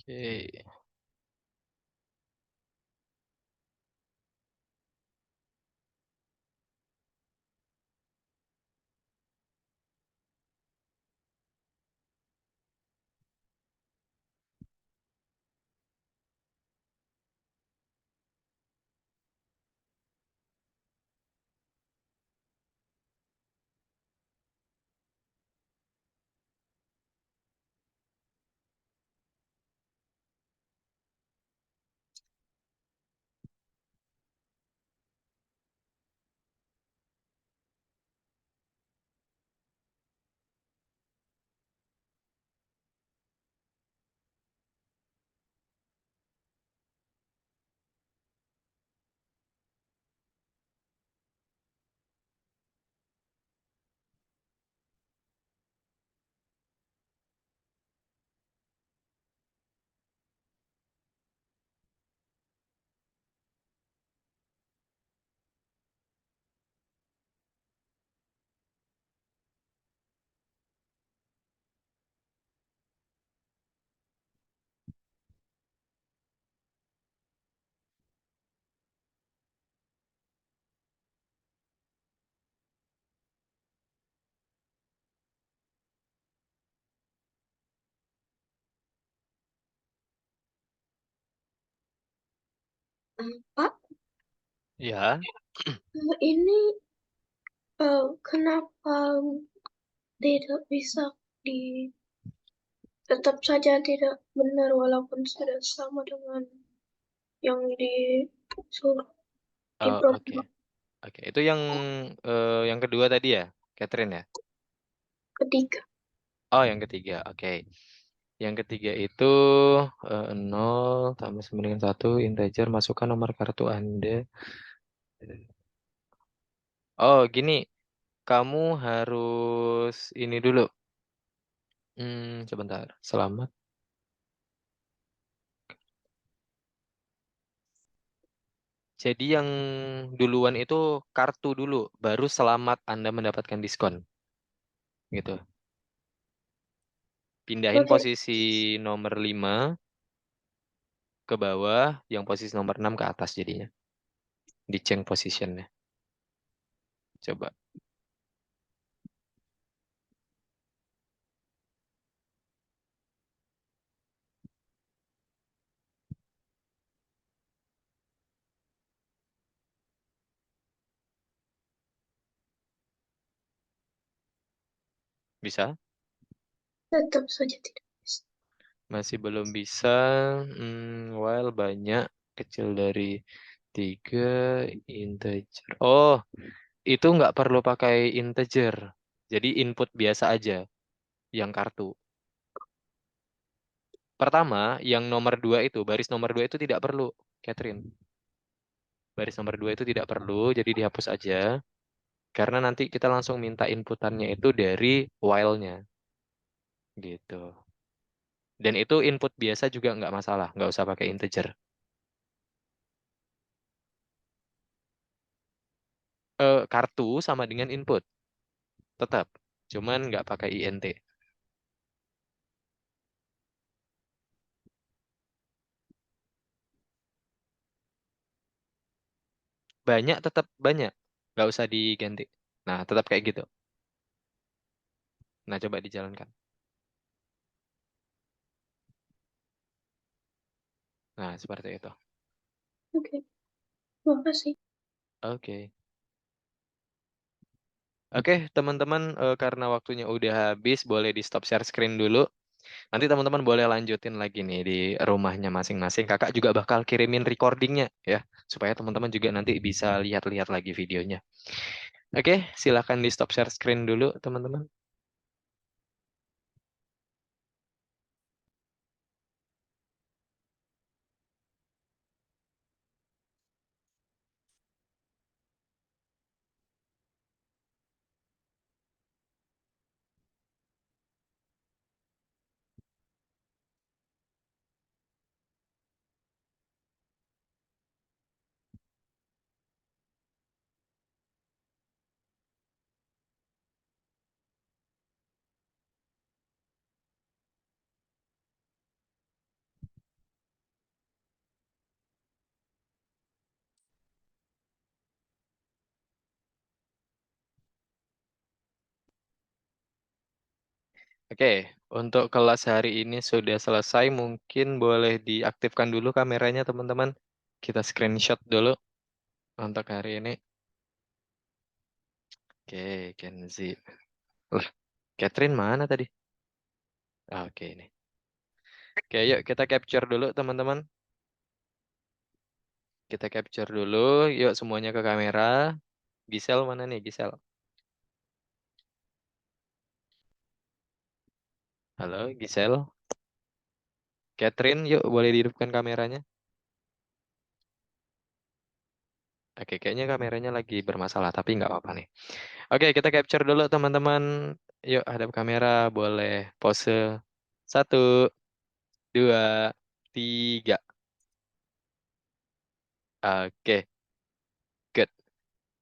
Speaker 1: Oke.
Speaker 3: Pak,
Speaker 1: Ya.
Speaker 3: ini kenapa tidak bisa di tetap saja tidak benar walaupun sudah sama dengan yang disuruh di
Speaker 1: Oh, oke.
Speaker 3: program
Speaker 1: Oke, itu yang kedua tadi ya, Catherine ya?
Speaker 3: ketiga.
Speaker 1: Oh, yang ketiga. Oke. Yang ketiga itu 0 tambah sama dengan 1 integer, masukkan nomor kartu Anda. Oh, gini, kamu harus ini dulu. Sebentar. Selamat. Jadi yang duluan itu kartu dulu, baru selamat Anda mendapatkan diskon. Gitu. Pindahin
Speaker 3: Oke,
Speaker 1: posisi nomor 5 ke bawah, yang posisi nomor 6 ke atas jadinya. Di change positionnya. Coba. Bisa?
Speaker 3: Tetap saja tidak bisa.
Speaker 1: Masih belum bisa. While banyak kecil dari 3 integer. Oh, itu nggak perlu pakai integer. Jadi input biasa aja yang kartu. Pertama, yang nomor 2 itu, baris nomor 2 itu tidak perlu, Catherine. Baris nomor 2 itu tidak perlu, jadi dihapus aja. Karena nanti kita langsung minta inputannya itu dari while-nya. Gitu. Dan itu input biasa juga nggak masalah, nggak usah pakai integer. Kartu sama dengan input, tetap. Cuman nggak pakai int. Banyak tetap banyak, nggak usah diganti. Nah, tetap kayak gitu. Nah, coba dijalankan. Nah, seperti itu.
Speaker 3: Oke, terima kasih.
Speaker 1: Oke. Oke, teman-teman, karena waktunya udah habis, boleh di stop share screen dulu. Nanti teman-teman boleh lanjutin lagi nih di rumahnya masing-masing. Kakak juga bakal kirimin recordingnya ya, supaya teman-teman juga nanti bisa lihat-lihat lagi videonya. Oke, silahkan di stop share screen dulu, teman-teman. Oke, untuk kelas hari ini sudah selesai. Mungkin boleh diaktifkan dulu kameranya, teman-teman. Kita screenshot dulu untuk hari ini. Oke, Kenzi. Lah, Catherine mana tadi? Oke, ini. Oke, yuk kita capture dulu, teman-teman. Kita capture dulu. Yuk semuanya ke kamera. Gisel mana nih, Gisel? Halo, Gisel. Catherine, yuk boleh dihidupkan kameranya. Oke, kayaknya kameranya lagi bermasalah, tapi nggak apa-apa nih. Oke, kita capture dulu, teman-teman. Yuk, hadap kamera. Boleh pose. 1, 2, 3. Oke, good.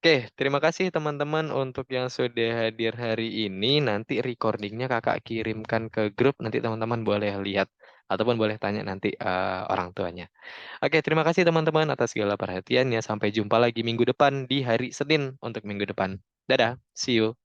Speaker 1: Oke, terima kasih teman-teman untuk yang sudah hadir hari ini. Nanti recordingnya kakak kirimkan ke grup. Nanti teman-teman boleh lihat ataupun boleh tanya nanti orang tuanya. Oke, terima kasih teman-teman atas segala perhatiannya. Sampai jumpa lagi minggu depan di hari Senin untuk minggu depan. Dadah, see you.